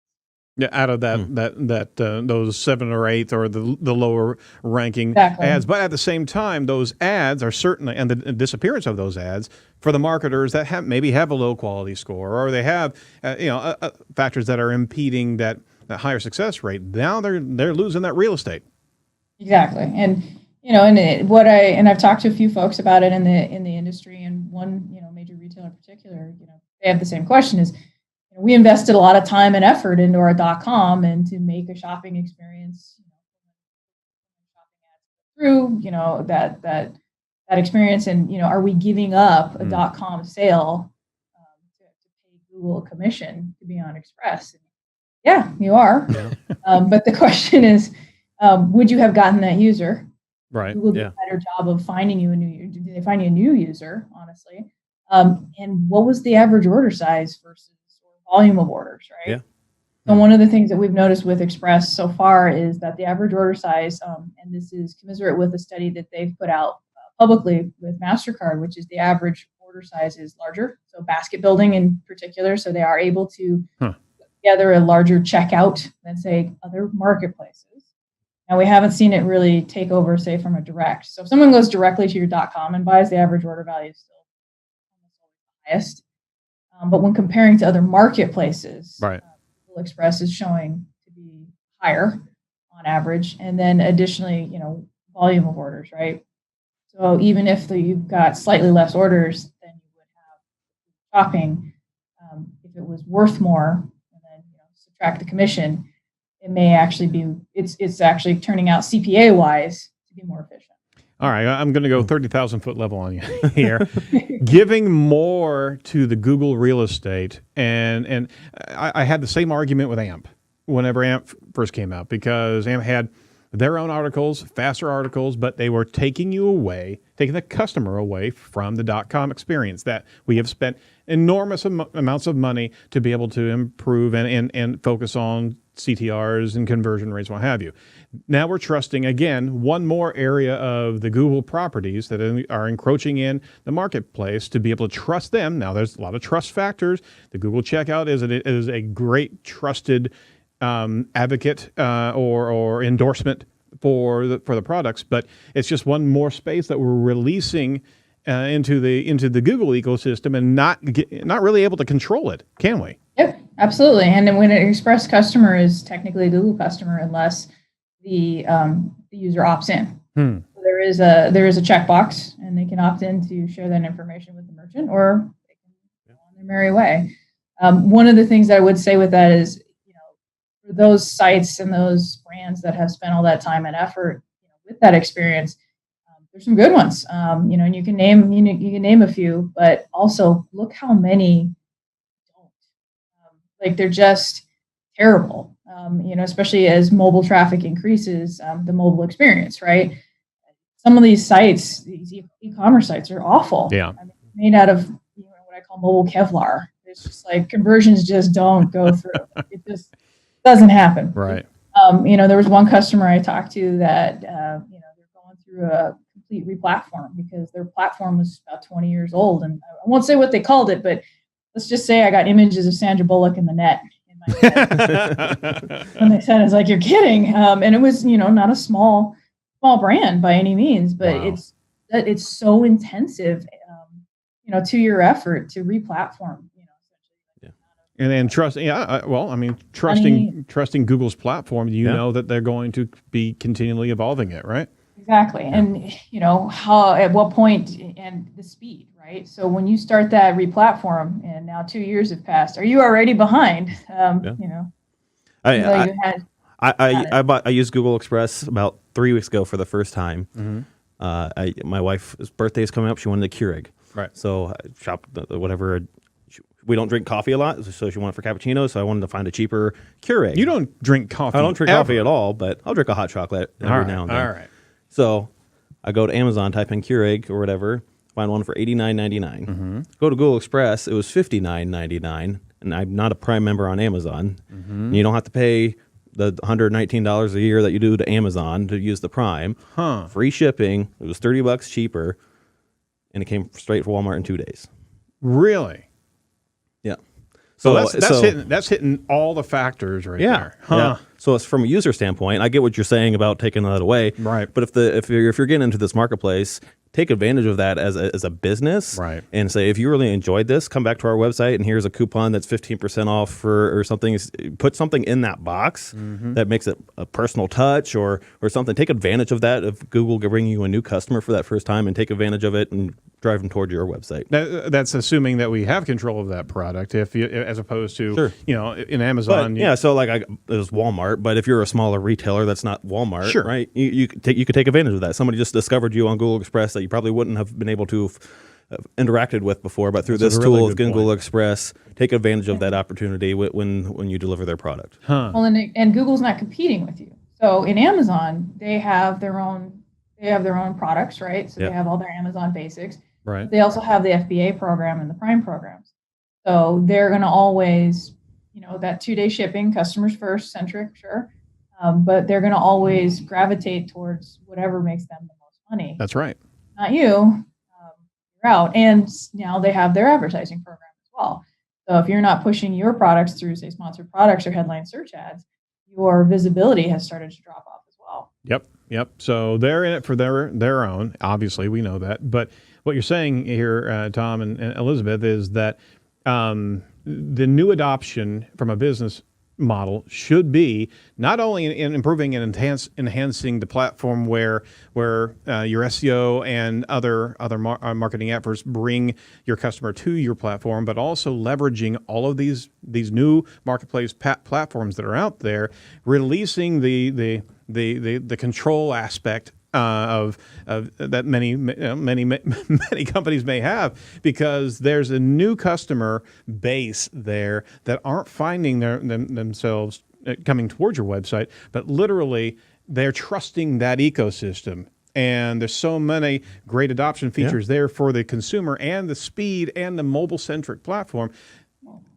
Speaker 3: Yeah, out of those 7 or 8 or the lower ranking ads. But at the same time, those ads are certainly, and the disappearance of those ads for the marketers that maybe have a low quality score or they have factors that are impeding that higher success rate. Now they're losing that real estate.
Speaker 2: Exactly, and I've talked to a few folks about it in the industry, and one major retailer in particular, they have the same question: is we invested a lot of time and effort into our .com and to make a shopping experience, through that experience, and are we giving up a .com sale to pay Google a commission to be on Express? And yeah, you are. But the question is, would you have gotten that user?
Speaker 3: Right.
Speaker 2: Google did a better job of finding you a new user. Did they find you a new user, honestly? And what was the average order size versus volume of orders, right?
Speaker 4: Yeah.
Speaker 2: So one of the things that we've noticed with Express so far is that the average order size, and this is commensurate with a study that they've put out publicly with MasterCard, which is the average order size is larger. So basket building in particular. So they are able to put together a larger checkout than say other marketplaces. Now, we haven't seen it really take over, say, from a direct. So if someone goes directly to your .com and buys, the average order value is still almost always the highest. But when comparing to other marketplaces,
Speaker 3: right.
Speaker 2: Google Express is showing to be higher on average. And then additionally, volume of orders, right? So even if you've got slightly less orders than you would have shopping, if it was worth more, and then subtract the commission, it may actually be, it's actually turning out CPA wise to be more efficient.
Speaker 3: All right, I'm going to go 30,000 foot level on you here. Giving more to the Google real estate, and I had the same argument with AMP whenever AMP first came out, because AMP had their own articles, faster articles, but they were taking the customer away from the .com experience that we have spent enormous amounts of money to be able to improve and focus on CTRs and conversion rates, what have you. Now we're trusting, again, one more area of the Google properties that are encroaching in the marketplace to be able to trust them. Now there's a lot of trust factors. The Google checkout is a great trusted advocate or endorsement for the products, but it's just one more space that we're releasing into the Google ecosystem and not really able to control it, can we?
Speaker 2: Yep, absolutely. And then when an Express customer is technically a Google customer, unless the user opts in. So there is a checkbox, and they can opt in to share that information with the merchant, or they can go on their merry way. One of the things that I would say with that is, for those sites and those brands that have spent all that time and effort with that experience, there's some good ones. And you can name a few, but also look how many don't. They're just terrible. Especially as mobile traffic increases, the mobile experience, right? Some of these sites, these e-commerce sites, are awful.
Speaker 3: Yeah,
Speaker 2: made out of what I call mobile Kevlar. It's just conversions just don't go through. It just doesn't happen.
Speaker 3: Right.
Speaker 2: There was one customer I talked to that they're going through a complete replatform because their platform was about 20 years old, and I won't say what they called it, but let's just say I got images of Sandra Bullock in the net. And they said, it's like, you're kidding. And it was, not a small brand by any means, but
Speaker 3: wow.
Speaker 2: it's so intensive, to your effort to replatform,
Speaker 3: And then trusting Google's platform, know that they're going to be continually evolving it, right?
Speaker 2: Exactly. And, how, at what point, and the speed, right? So when you start that replatform and now 2 years have passed, are you already behind?
Speaker 4: I used Google Express about 3 weeks ago for the first time. Mm-hmm. My wife's birthday is coming up. She wanted a Keurig.
Speaker 3: Right.
Speaker 4: So I shopped whatever. We don't drink coffee a lot, so she wanted for cappuccino, so I wanted to find a cheaper Keurig.
Speaker 3: You don't drink coffee.
Speaker 4: I don't drink coffee at all, but I'll drink a hot chocolate every now and then.
Speaker 3: All right.
Speaker 4: So I go to Amazon, type in Keurig or whatever, find one for $89.99.
Speaker 3: Mm-hmm.
Speaker 4: Go to Google Express, it was $59.99, and I'm not a Prime member on Amazon. Mm-hmm. And you don't have to pay the $119 a year that you do to Amazon to use the Prime. Free shipping. It was $30 cheaper, and it came straight from Walmart in 2 days.
Speaker 3: Really?
Speaker 4: Yeah.
Speaker 3: So that's hitting all the factors right there.
Speaker 4: Yeah. So it's from a user standpoint, I get what you're saying about taking that away.
Speaker 3: Right.
Speaker 4: But if you're getting into this marketplace, take advantage of that as a business.
Speaker 3: Right.
Speaker 4: And say, if you really enjoyed this, come back to our website and here's a coupon that's 15% off or something. Put something in that box that makes it a personal touch or something. Take advantage of that. If Google bringing you a new customer for that first time, and take advantage of it and drive them toward your website.
Speaker 3: That's assuming that we have control of that product, as opposed to in Amazon.
Speaker 4: But, so it was Walmart. But if you're a smaller retailer that's not Walmart,
Speaker 3: sure,
Speaker 4: right? You could take advantage of that. Somebody just discovered you on Google Express that you probably wouldn't have been able to have interacted with before, but through this tool of Google Express, take advantage of that opportunity when you deliver their product.
Speaker 2: Well, and Google's not competing with you. So in Amazon, they have their own products, right? So they have all their Amazon basics.
Speaker 3: Right.
Speaker 2: They also have the FBA program and the Prime programs. So they're going to always, that 2-day shipping, customers first, centric, sure. But they're going to always gravitate towards whatever makes them the most money.
Speaker 3: That's right.
Speaker 2: Not you. You're out. And now they have their advertising program as well. So if you're not pushing your products through, say, sponsored products or headline search ads, your visibility has started to drop off as well.
Speaker 3: Yep. So they're in it for their own. Obviously, we know that. But what you're saying here, Tom and Elizabeth, is that the new adoption from a business model should be not only in improving and enhancing the platform where your SEO and other marketing efforts bring your customer to your platform, but also leveraging all of these new marketplace platforms that are out there, releasing the control aspect of that many companies may have, because there's a new customer base there that aren't finding themselves coming towards your website, but literally they're trusting that ecosystem. And there's so many great adoption features there for the consumer, and the speed and the mobile-centric platform.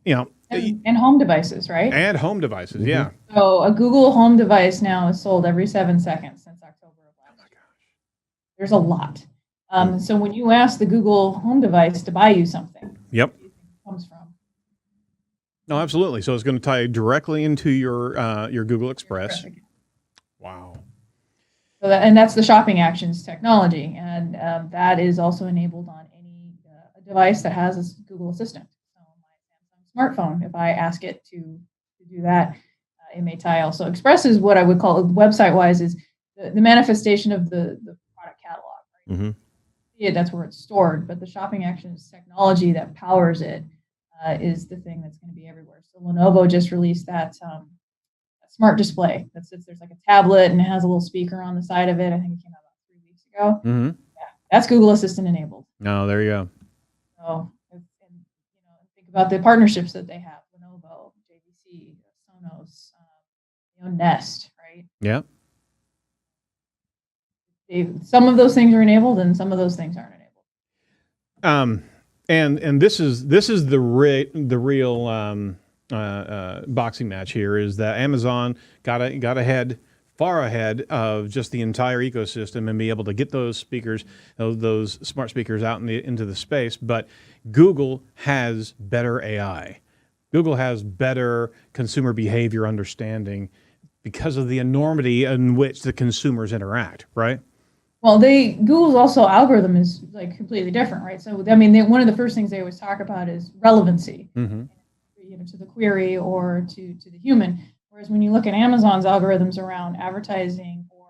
Speaker 2: And home devices, right?
Speaker 3: And home devices, yeah.
Speaker 2: So a Google Home device now is sold every 7 seconds since October of last year. There's a lot. So when you ask the Google Home device to buy you something,
Speaker 3: yep,
Speaker 2: where do you think it comes from?
Speaker 3: No, absolutely. So it's going to tie directly into your Google Express. Wow.
Speaker 2: So that's the shopping actions technology, and that is also enabled on any device that has a Google Assistant. So my Samsung smartphone, if I ask it to do that, it may tie also. Express is what I would call, website-wise, is the manifestation of the product catalog. Right?
Speaker 4: Mm-hmm.
Speaker 2: Yeah, that's where it's stored, but the shopping actions technology that powers it is the thing that's going to be everywhere. So Lenovo just released that smart display that sits there's like a tablet and it has a little speaker on the side of it. I think it came out about 3 weeks ago.
Speaker 3: Mm-hmm.
Speaker 2: Yeah, that's Google Assistant enabled.
Speaker 3: Oh, there you go.
Speaker 2: So, think about the partnerships that they have: Lenovo, JVC, Sonos, Nest, right?
Speaker 3: Yeah.
Speaker 2: Some of those things are enabled, and some of those things aren't enabled.
Speaker 3: And this is the real boxing match here, is that Amazon got ahead, far ahead of just the entire ecosystem, and be able to get those speakers, those smart speakers, out into the space. But Google has better AI. Google has better consumer behavior understanding because of the enormity in which the consumers interact, right?
Speaker 2: Well, Google's also algorithm is like completely different, right? So, I mean, one of the first things they always talk about is relevancy, to the query or to the human. Whereas when you look at Amazon's algorithms around advertising, or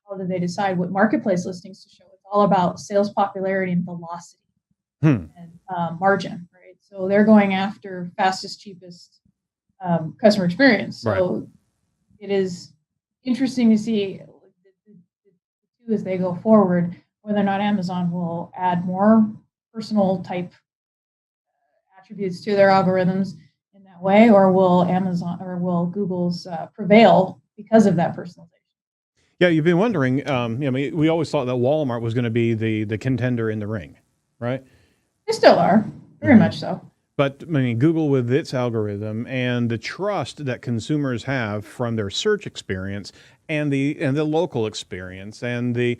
Speaker 2: how do they decide what marketplace listings to show, it's all about sales popularity and velocity and margin, right? So they're going after fastest, cheapest customer experience. So it is interesting to see as they go forward, whether or not Amazon will add more personal type attributes to their algorithms in that way, or will Google's prevail because of that personalization?
Speaker 3: Yeah, you've been wondering. We always thought that Walmart was going to be the contender in the ring, right?
Speaker 2: They still are, very much so.
Speaker 3: But I mean, Google, with its algorithm and the trust that consumers have from their search experience and the local experience, and there's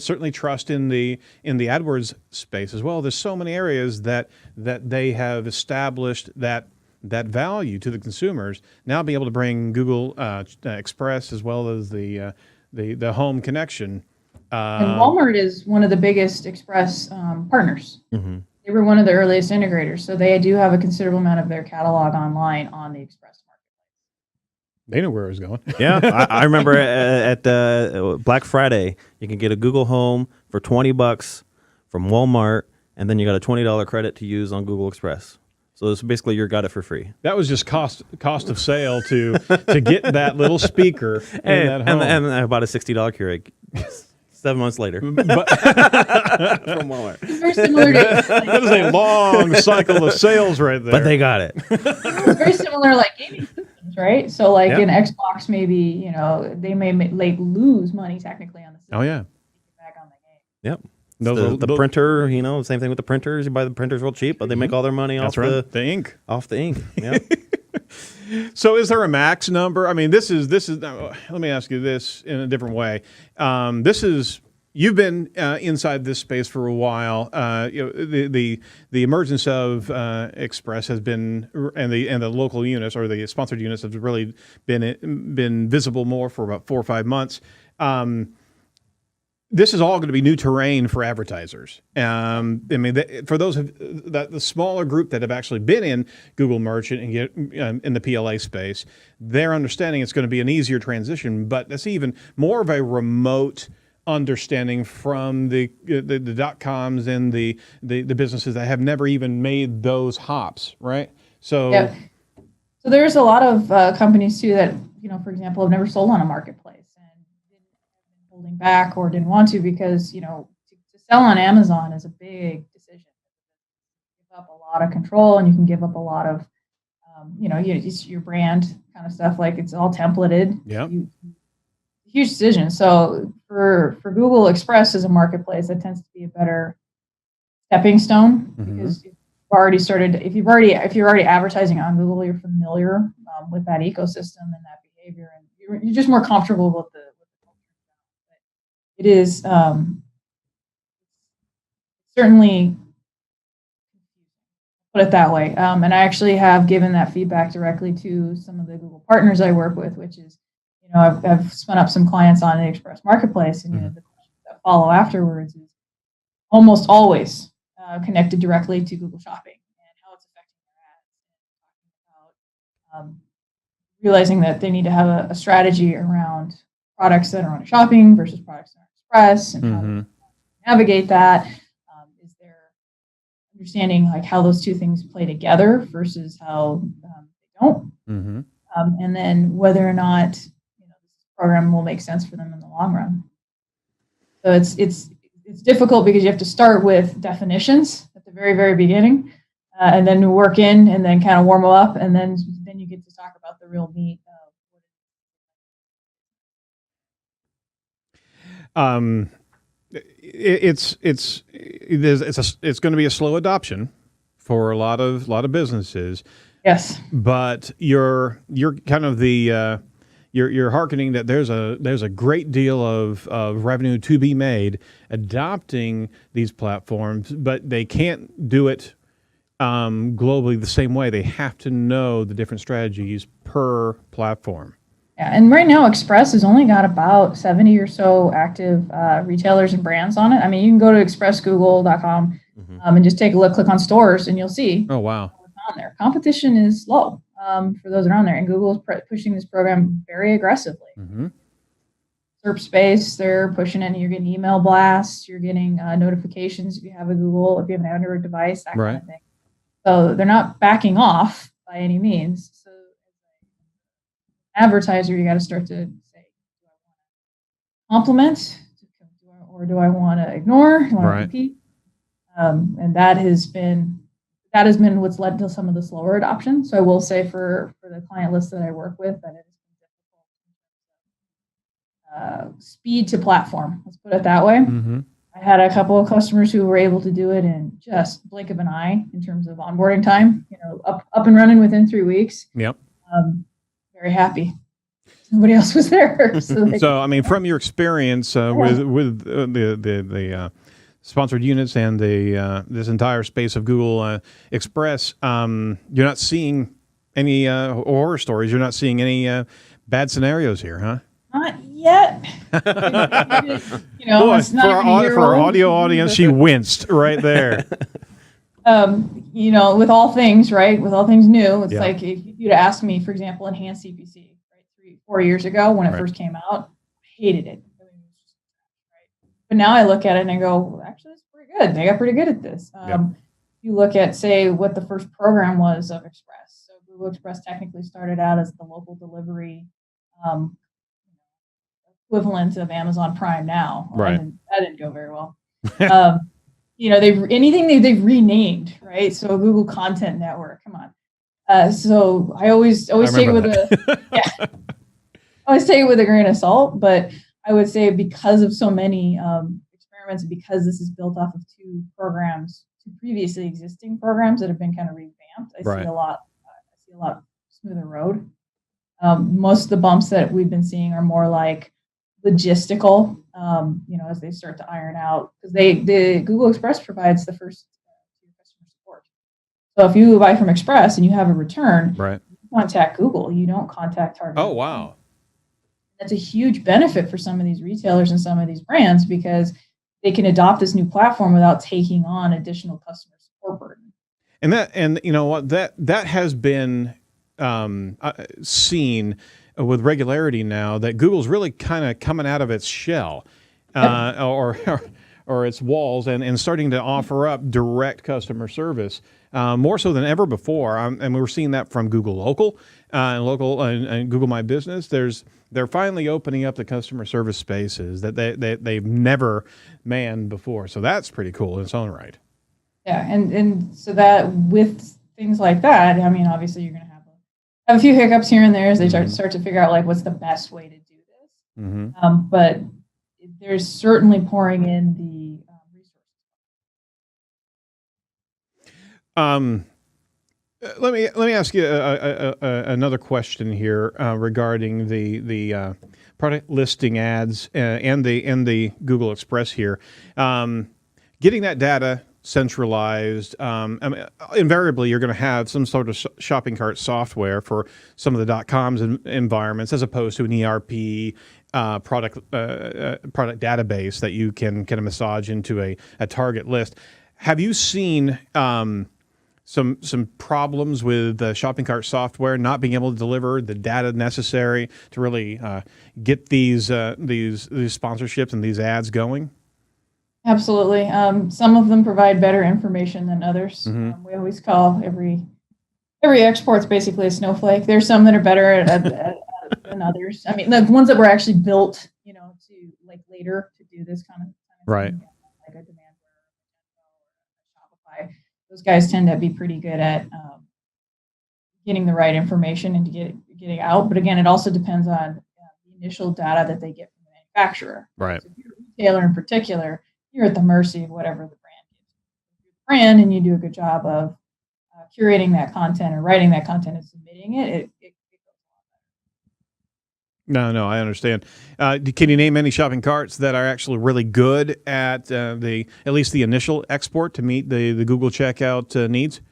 Speaker 3: certainly trust in the AdWords space as well. There's so many areas that they have established that value to the consumers. Now, be able to bring Google Express as well as the home connection.
Speaker 2: And Walmart is one of the biggest Express partners.
Speaker 4: Mm-hmm.
Speaker 2: They were one of the earliest integrators, so they do have a considerable amount of their catalog online on the Express marketplace.
Speaker 3: They knew where I was going.
Speaker 4: Yeah, I remember at Black Friday, you can get a Google Home for $20 from Walmart, and then you got a $20 credit to use on Google Express. So it's basically you got it for free.
Speaker 3: That was just cost of sale to get that little speaker in that home.
Speaker 4: And I bought a $60 Keurig 7 months later from Walmart.
Speaker 2: Very similar to
Speaker 3: that is a long cycle of sales right there.
Speaker 4: But they got it.
Speaker 2: It's very similar, like gaming systems, right? So, like in Xbox, maybe they may lose money technically on the system.
Speaker 3: Oh yeah.
Speaker 2: Back on the game.
Speaker 4: Yep. The printer, same thing with the printers. You buy the printers real cheap, but they make all their money off the ink. Off the ink. Yep.
Speaker 3: So is there a max number? I mean, this is let me ask you this in a different way. This is You've been inside this space for a while. The emergence of Express has been, and the local units or the sponsored units have really been visible more for about 4 or 5 months. This is all going to be new terrain for advertisers. I mean, for those the smaller group that have actually been in Google Merchant and get in the PLA space, they're understanding it's going to be an easier transition. But that's even more of a remote understanding from the .coms and the businesses that have never even made those hops, right? So,
Speaker 2: yeah. So there's a lot of companies too that, for example, have never sold on a marketplace and didn't have been holding back or didn't want to because, to sell on Amazon is a big decision. You give up a lot of control and you can give up a lot of, your brand kind of stuff. Like it's all templated.
Speaker 3: Yeah.
Speaker 2: Huge decision. So for Google Express as a marketplace, that tends to be a better stepping stone because you've already started. If you're already advertising on Google, you're familiar with that ecosystem and that behavior, and you're just more comfortable with the culture. It is certainly, put it that way. And I actually have given that feedback directly to some of the Google partners I work with, which is, I've spun up some clients on the Express Marketplace, and the questions that follow afterwards is almost always connected directly to Google Shopping and how it's affecting their ads, and talking about realizing that they need to have a strategy around products that are on Shopping versus products that are on Express, and how to navigate that. Is there understanding like how those two things play together versus how they don't, and then whether or not program will make sense for them in the long run. So it's difficult because you have to start with definitions at the very, very beginning, and then work in and then kind of warm them up, and then you get to talk about the real meat of
Speaker 3: it's going to be a slow adoption for a lot of businesses.
Speaker 2: Yes,
Speaker 3: but you're kind of the You're hearkening that there's a great deal of revenue to be made adopting these platforms, but they can't do it globally the same way. They have to know the different strategies per platform.
Speaker 2: Yeah, and right now Express has only got about 70 or so active retailers and brands on it. I mean, you can go to expressgoogle.com and just take a look, click on stores, and you'll see.
Speaker 3: Oh, wow.
Speaker 2: What's on there. Competition is low. For those that are on there, and Google is pushing this program very aggressively. SERP space, they're pushing it, and you're getting email blasts, you're getting notifications if you have a Google, if you have an Android device, that kind of thing. So they're not backing off by any means. So as an advertiser, you got to start to say, do I want to compliment, or do I want to ignore? Do I want to compete? And that has been what's led to some of the slower adoption. So I will say for the client list that I work with, that it has been difficult. Speed to platform, let's put it that way. I had a couple of customers who were able to do it in just blink of an eye in terms of onboarding time, up and running within 3 weeks.
Speaker 3: Yep.
Speaker 2: Very happy. Nobody else was there.
Speaker 3: So I mean, from your experience with the sponsored units and this entire space of Google Express, you're not seeing any horror stories. You're not seeing any bad scenarios here, huh?
Speaker 2: Not yet.
Speaker 3: Boy, for our audio audience, she winced right there.
Speaker 2: With all things, right? With all things new, it's like if you'd asked me, for example, enhanced CPC, right, 3-4 years ago when it first came out, I hated it. But now I look at it and I go, well, actually, it's pretty good. They got pretty good at this. You look at, say, what the first program was of Express. So Google Express technically started out as the local delivery equivalent of Amazon Prime now.
Speaker 3: Right.
Speaker 2: That didn't go very well. They've renamed, right? So Google Content Network, come on. So I always take it with always take it with a grain of salt, but I would say because of so many experiments, and because this is built off of two previously existing programs that have been kind of revamped, I see a lot smoother road. Most of the bumps that we've been seeing are more like logistical, as they start to iron out, because the Google Express provides the first customer support. So if you buy from Express and you have a return,
Speaker 3: right,
Speaker 2: you contact Google. You don't contact Target.
Speaker 3: Oh, wow.
Speaker 2: That's a huge benefit for some of these retailers and some of these brands, because they can adopt this new platform without taking on additional customer support burden.
Speaker 3: And you know what, that has been seen with regularity now, that Google's really kind of coming out of its shell, or its walls, and starting to offer up direct customer service, more so than ever before. And we were seeing that from Google Local and Google My Business. They're finally opening up the customer service spaces that they've never manned before. So that's pretty cool in its own right.
Speaker 2: Yeah, and so that with things like that, I mean, obviously you're going to have a few hiccups here and there as they start to figure out like what's the best way to do this. But there's certainly pouring in the
Speaker 3: resources. Let me ask you another question here regarding the product listing ads and the Google Express here. Getting that data centralized, I mean, invariably you're going to have some sort of shopping cart software for some of the .coms environments, as opposed to an ERP product database that you can kind of massage into a target list. Have you seen some problems with shopping cart software not being able to deliver the data necessary to really get these sponsorships and these ads going?
Speaker 2: Absolutely. Some of them provide better information than others. We always call every export's basically a snowflake. There's some that are better than others. I mean, the ones that were actually built, to like later to do this kind of
Speaker 3: right
Speaker 2: thing, like a Demandware or Shopify. Those guys tend to be pretty good at getting the right information and getting out. But again, it also depends on the initial data that they get from the manufacturer.
Speaker 3: Right.
Speaker 2: So if you're a retailer in particular, you're at the mercy of whatever the brand is. If you're the brand and you do a good job of curating that content or writing that content and submitting it goes a lot better.
Speaker 3: No, I understand. Can you name any shopping carts that are actually really good at at least the initial export to meet the Google checkout needs?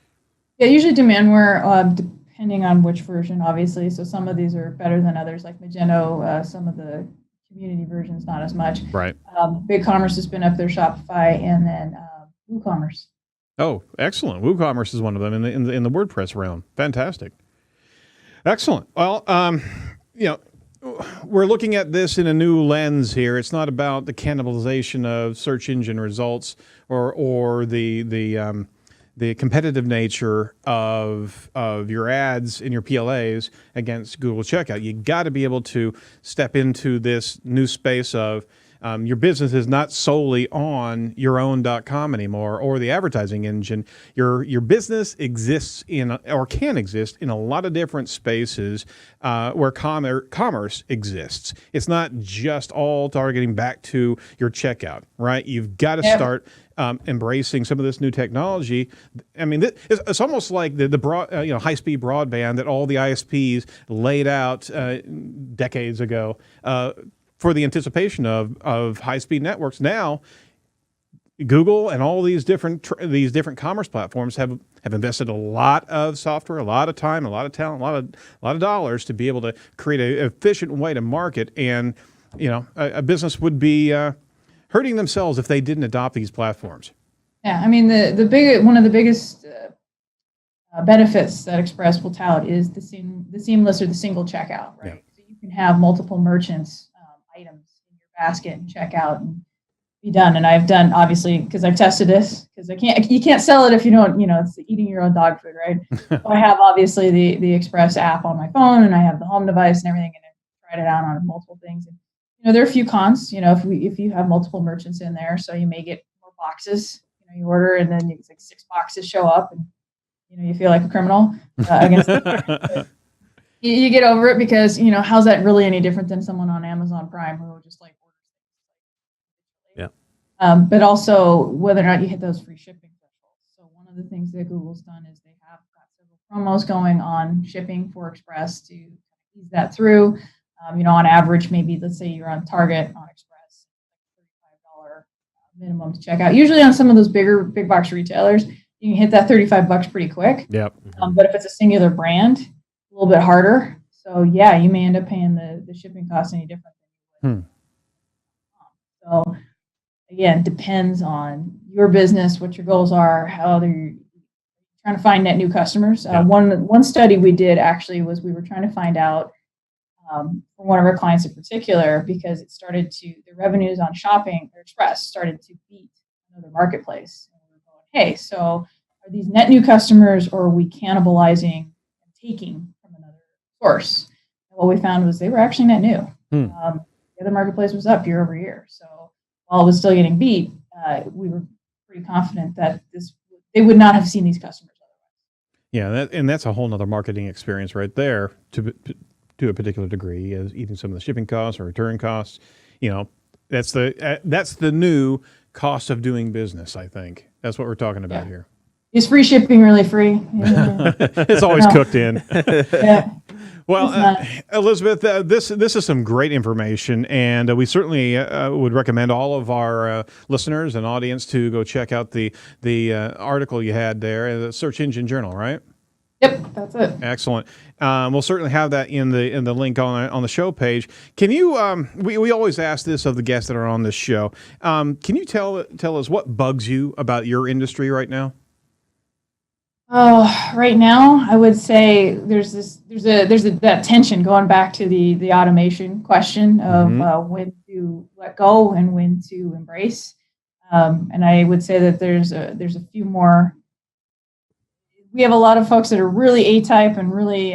Speaker 2: Yeah, usually Demandware, depending on which version, obviously. So some of these are better than others, like Magento. Some of the community versions, not as much.
Speaker 3: Right.
Speaker 2: BigCommerce has been up there, Shopify, and then WooCommerce.
Speaker 3: Oh, excellent. WooCommerce is one of them in the WordPress realm. Fantastic. Excellent. Well, we're looking at this in a new lens here. It's not about the cannibalization of search engine results or the competitive nature of your ads in your PLAs against Google Checkout. You got to be able to step into this new space of your business is not solely on your own .com anymore or the advertising engine. Your business exists or can exist in a lot of different spaces where commerce exists. It's not just all targeting back to your checkout, right? You've got to start embracing some of this new technology. I mean, it's almost like the broad, high-speed broadband that all the ISPs laid out decades ago for the anticipation of high-speed networks. Now, Google and all these different commerce platforms have invested a lot of software, a lot of time, a lot of talent, a lot of dollars to be able to create an efficient way to market. And a business would be hurting themselves if they didn't adopt these platforms.
Speaker 2: Yeah, I mean one of the biggest benefits that Express will tout is the seamless or the single checkout, right?
Speaker 3: Yeah.
Speaker 2: So you can have multiple merchants items in your basket and check out and be done. And I've done, obviously, because I've tested this, because you can't sell it if you don't, it's eating your own dog food, right? So I have obviously the Express app on my phone, and I have the home device and everything, and I've tried it out on multiple things. And there are a few cons, if you have multiple merchants in there, so you may get more boxes. You order and then it's like 6 boxes show up, and you feel like a criminal against them. You get over it because, how's that really any different than someone on Amazon Prime who will just like order?
Speaker 3: Yeah.
Speaker 2: But also whether or not you hit those free shipping thresholds. So one of the things that Google's done is they have got several promos going on shipping for Express to ease that through. On average, maybe let's say you're on Target on Express, $35 minimum to check out. Usually on some of those big box retailers, you can hit that $35 pretty quick.
Speaker 3: Yep.
Speaker 2: But if it's a singular brand, a little bit harder. So yeah, you may end up paying the shipping costs any different. So again, depends on your business, what your goals are, how they're trying to find net new customers. One study we did actually was we were trying to find out for one of our clients in particular, because it started to, the revenues on shopping or Express started to beat another marketplace. And we were going, hey, so are these net new customers, or are we cannibalizing and taking from another source? And what we found was they were actually net new. The other marketplace was up year over year. So while it was still getting beat, we were pretty confident that they would not have seen these customers otherwise.
Speaker 3: Yeah, that's a whole nother marketing experience right there to a particular degree, as even some of the shipping costs or return costs. That's the new cost of doing business. I think that's what we're talking about here.
Speaker 2: Is free shipping really free? Yeah.
Speaker 3: It's always cooked in.
Speaker 2: Yeah.
Speaker 3: Well, Elizabeth, this is some great information, and we certainly would recommend all of our listeners and audience to go check out the article you had there, the Search Engine Journal, right?
Speaker 2: Yep, that's it.
Speaker 3: Excellent. We'll certainly have that in the link on the show page. Can you? We always ask this of the guests that are on this show. Can you tell us what bugs you about your industry right now?
Speaker 2: Oh, right now, I would say there's that tension going back to the automation question of when to let go and when to embrace. And I would say that there's a few more. We have a lot of folks that are really A-type and really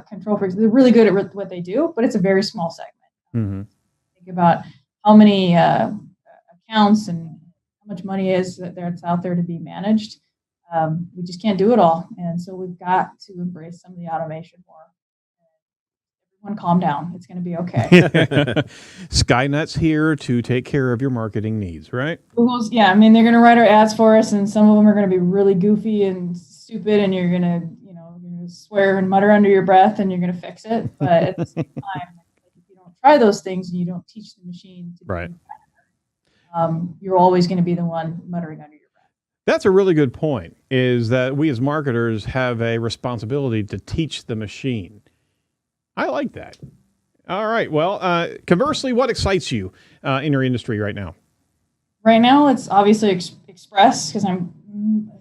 Speaker 2: control freaks. They're really good at what they do, but it's a very small segment. Think about how many accounts and how much money is that's out there to be managed. We just can't do it all. And so we've got to embrace some of the automation more. Everyone calm down. It's going to be okay.
Speaker 3: Skynet's here to take care of your marketing needs, right?
Speaker 2: Google's, they're going to write our ads for us, and some of them are going to be really goofy and stupid, and you're going to swear and mutter under your breath, and you're going to fix it. But at the same time, if you don't try those things and you don't teach the machine to do that, you're always going to be the one muttering under your breath.
Speaker 3: That's a really good point, is that we as marketers have a responsibility to teach the machine. I like that. All right. Well, conversely, what excites you in your industry right now?
Speaker 2: Right now, it's obviously Express, because I'm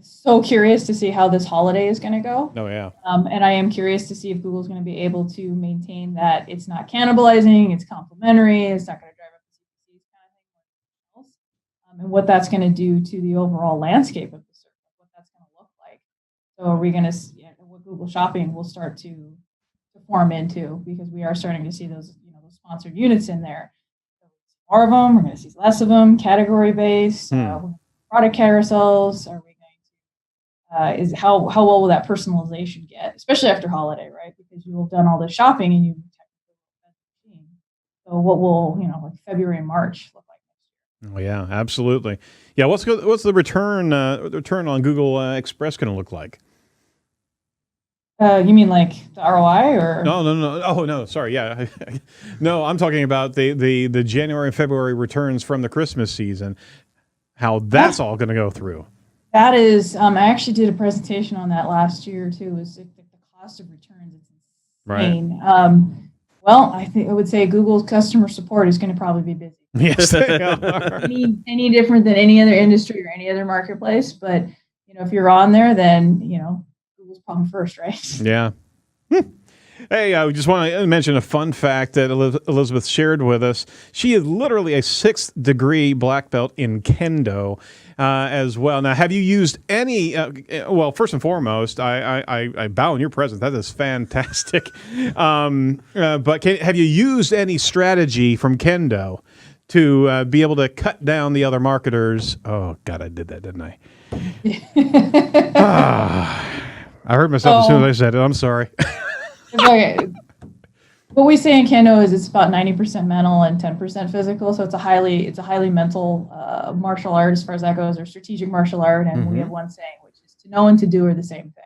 Speaker 2: so curious to see how this holiday is going to go.
Speaker 3: Oh, yeah.
Speaker 2: And I am curious to see if Google's going to be able to maintain that it's not cannibalizing, it's complementary, it's not going to drive up the CPCs kind of thing, and what that's going to do to the overall landscape of the search, what that's going to look like. So are we going to, what Google Shopping will start to form into, because we are starting to see those sponsored units in there. So more of them, we're going to see less of them, category based, product carousels. Are we going to, how well will that personalization get, especially after holiday, right? Because you will have done all the shopping and you've technically. So what will, like February and March look like?
Speaker 3: Oh, yeah, absolutely. Yeah, what's the return on Google Express going to look like?
Speaker 2: You mean like the ROI or?
Speaker 3: No. Oh, no, sorry. Yeah. No, I'm talking about the January and February returns from the Christmas season, how that's all going to go through.
Speaker 2: That is, I actually did a presentation on that last year too, is the cost of returns. It's insane. Right. Well, I would say Google's customer support is going to probably be busy.
Speaker 3: Yes, they are.
Speaker 2: any different than any other industry or any other marketplace. But, if you're on there, then, Google's problem first, right?
Speaker 3: Yeah. Hey, I just want to mention a fun fact that Elizabeth shared with us. She is literally a 6th degree black belt in Kendo as well. Now, have you used any, well, first and foremost, I bow in your presence. That is fantastic. But have you used any strategy from Kendo to be able to cut down the other marketers? Oh, God, I did that, didn't I? I heard myself as soon as I said it. I'm sorry.
Speaker 2: Okay. What we say in Kendo is it's about 90% mental and 10% physical. So it's a highly mental martial art as far as that goes, or strategic martial art. And we have one saying, which is to know and to do are the same thing.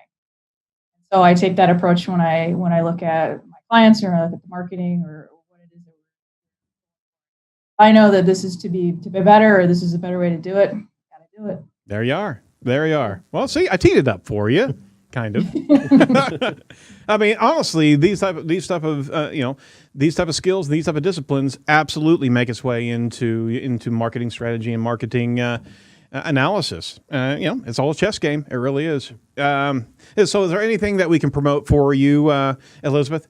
Speaker 2: So I take that approach when I look at my clients or I look at the marketing or what I know that this is to be better, or this is a better way to do it. Gotta do it.
Speaker 3: There you are. There you are. Well, see, I teed it up for you, kind of. I mean, honestly, these type of skills, these type of disciplines, absolutely make its way into marketing strategy and marketing analysis. It's all a chess game. It really is. So, is there anything that we can promote for you, Elizabeth?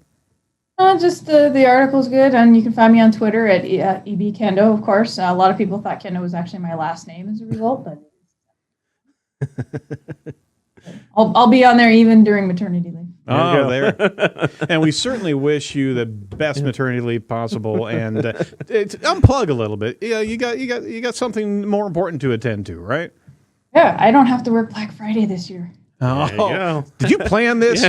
Speaker 2: Just the article's good, and you can find me on Twitter at EB Kendo, of course. A lot of people thought Kendo was actually my last name as a result, but I'll be on there even during maternity leave.
Speaker 3: Oh, there. And we certainly wish you the best maternity leave possible, and unplug a little bit. Yeah, you got something more important to attend to, right?
Speaker 2: Yeah, I don't have to work Black Friday this year.
Speaker 3: Oh, did you plan this?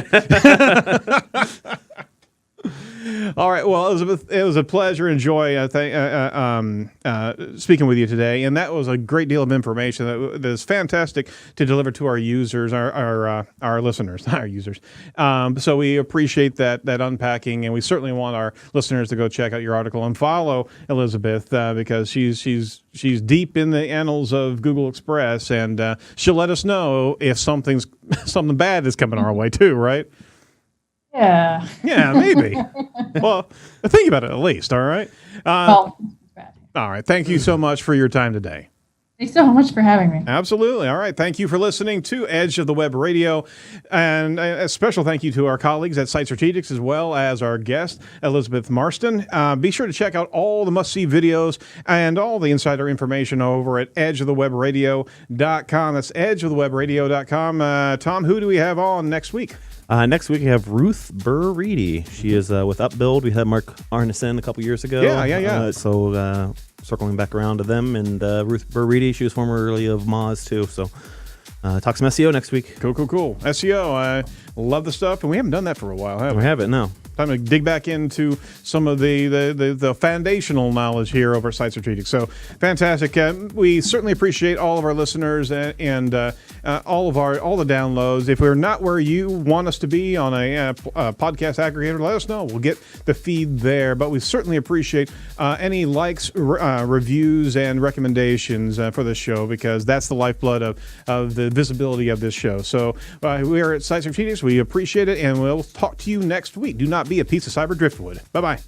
Speaker 3: All right. Well, Elizabeth, it was a pleasure and joy speaking with you today, and that was a great deal of information that is fantastic to deliver to our users, our listeners, not our users. So we appreciate that unpacking, and we certainly want our listeners to go check out your article and follow Elizabeth because she's deep in the annals of Google Express, and she'll let us know if something bad is coming our way too, right?
Speaker 2: Yeah.
Speaker 3: Yeah, maybe. Well, think about it at least, all right?
Speaker 2: Bad.
Speaker 3: All right. Thank you so much for your time today.
Speaker 2: Thanks so much for having me.
Speaker 3: Absolutely. All right. Thank you for listening to Edge of the Web Radio. And a special thank you to our colleagues at Site Strategics as well as our guest, Elizabeth Marsten. Be sure to check out all the must-see videos and all the insider information over at edgeofthewebradio.com. That's edgeofthewebradio.com. Tom, who do we have on next week?
Speaker 4: Next week we have Ruth Burr-Reedy. She is with Upbuild. We had Mark Arneson a couple years ago.
Speaker 3: Yeah.
Speaker 4: So circling back around to them, and Ruth Burr-Reedy, she was formerly of Moz too. So talk some SEO next week.
Speaker 3: Cool. SEO, I love the stuff, and we haven't done that for a while, have we?
Speaker 4: We haven't, no.
Speaker 3: Time to dig back into some of the foundational knowledge here over at Site Strategics. So fantastic. We certainly appreciate all of our listeners and all the downloads. If we're not where you want us to be on a podcast aggregator, let us know. We'll get the feed there. But we certainly appreciate any likes, reviews, and recommendations for this show, because that's the lifeblood of the visibility of this show. So we are at Site Strategics. We appreciate it, and we'll talk to you next week. Do not be a piece of cyber driftwood. Bye-bye.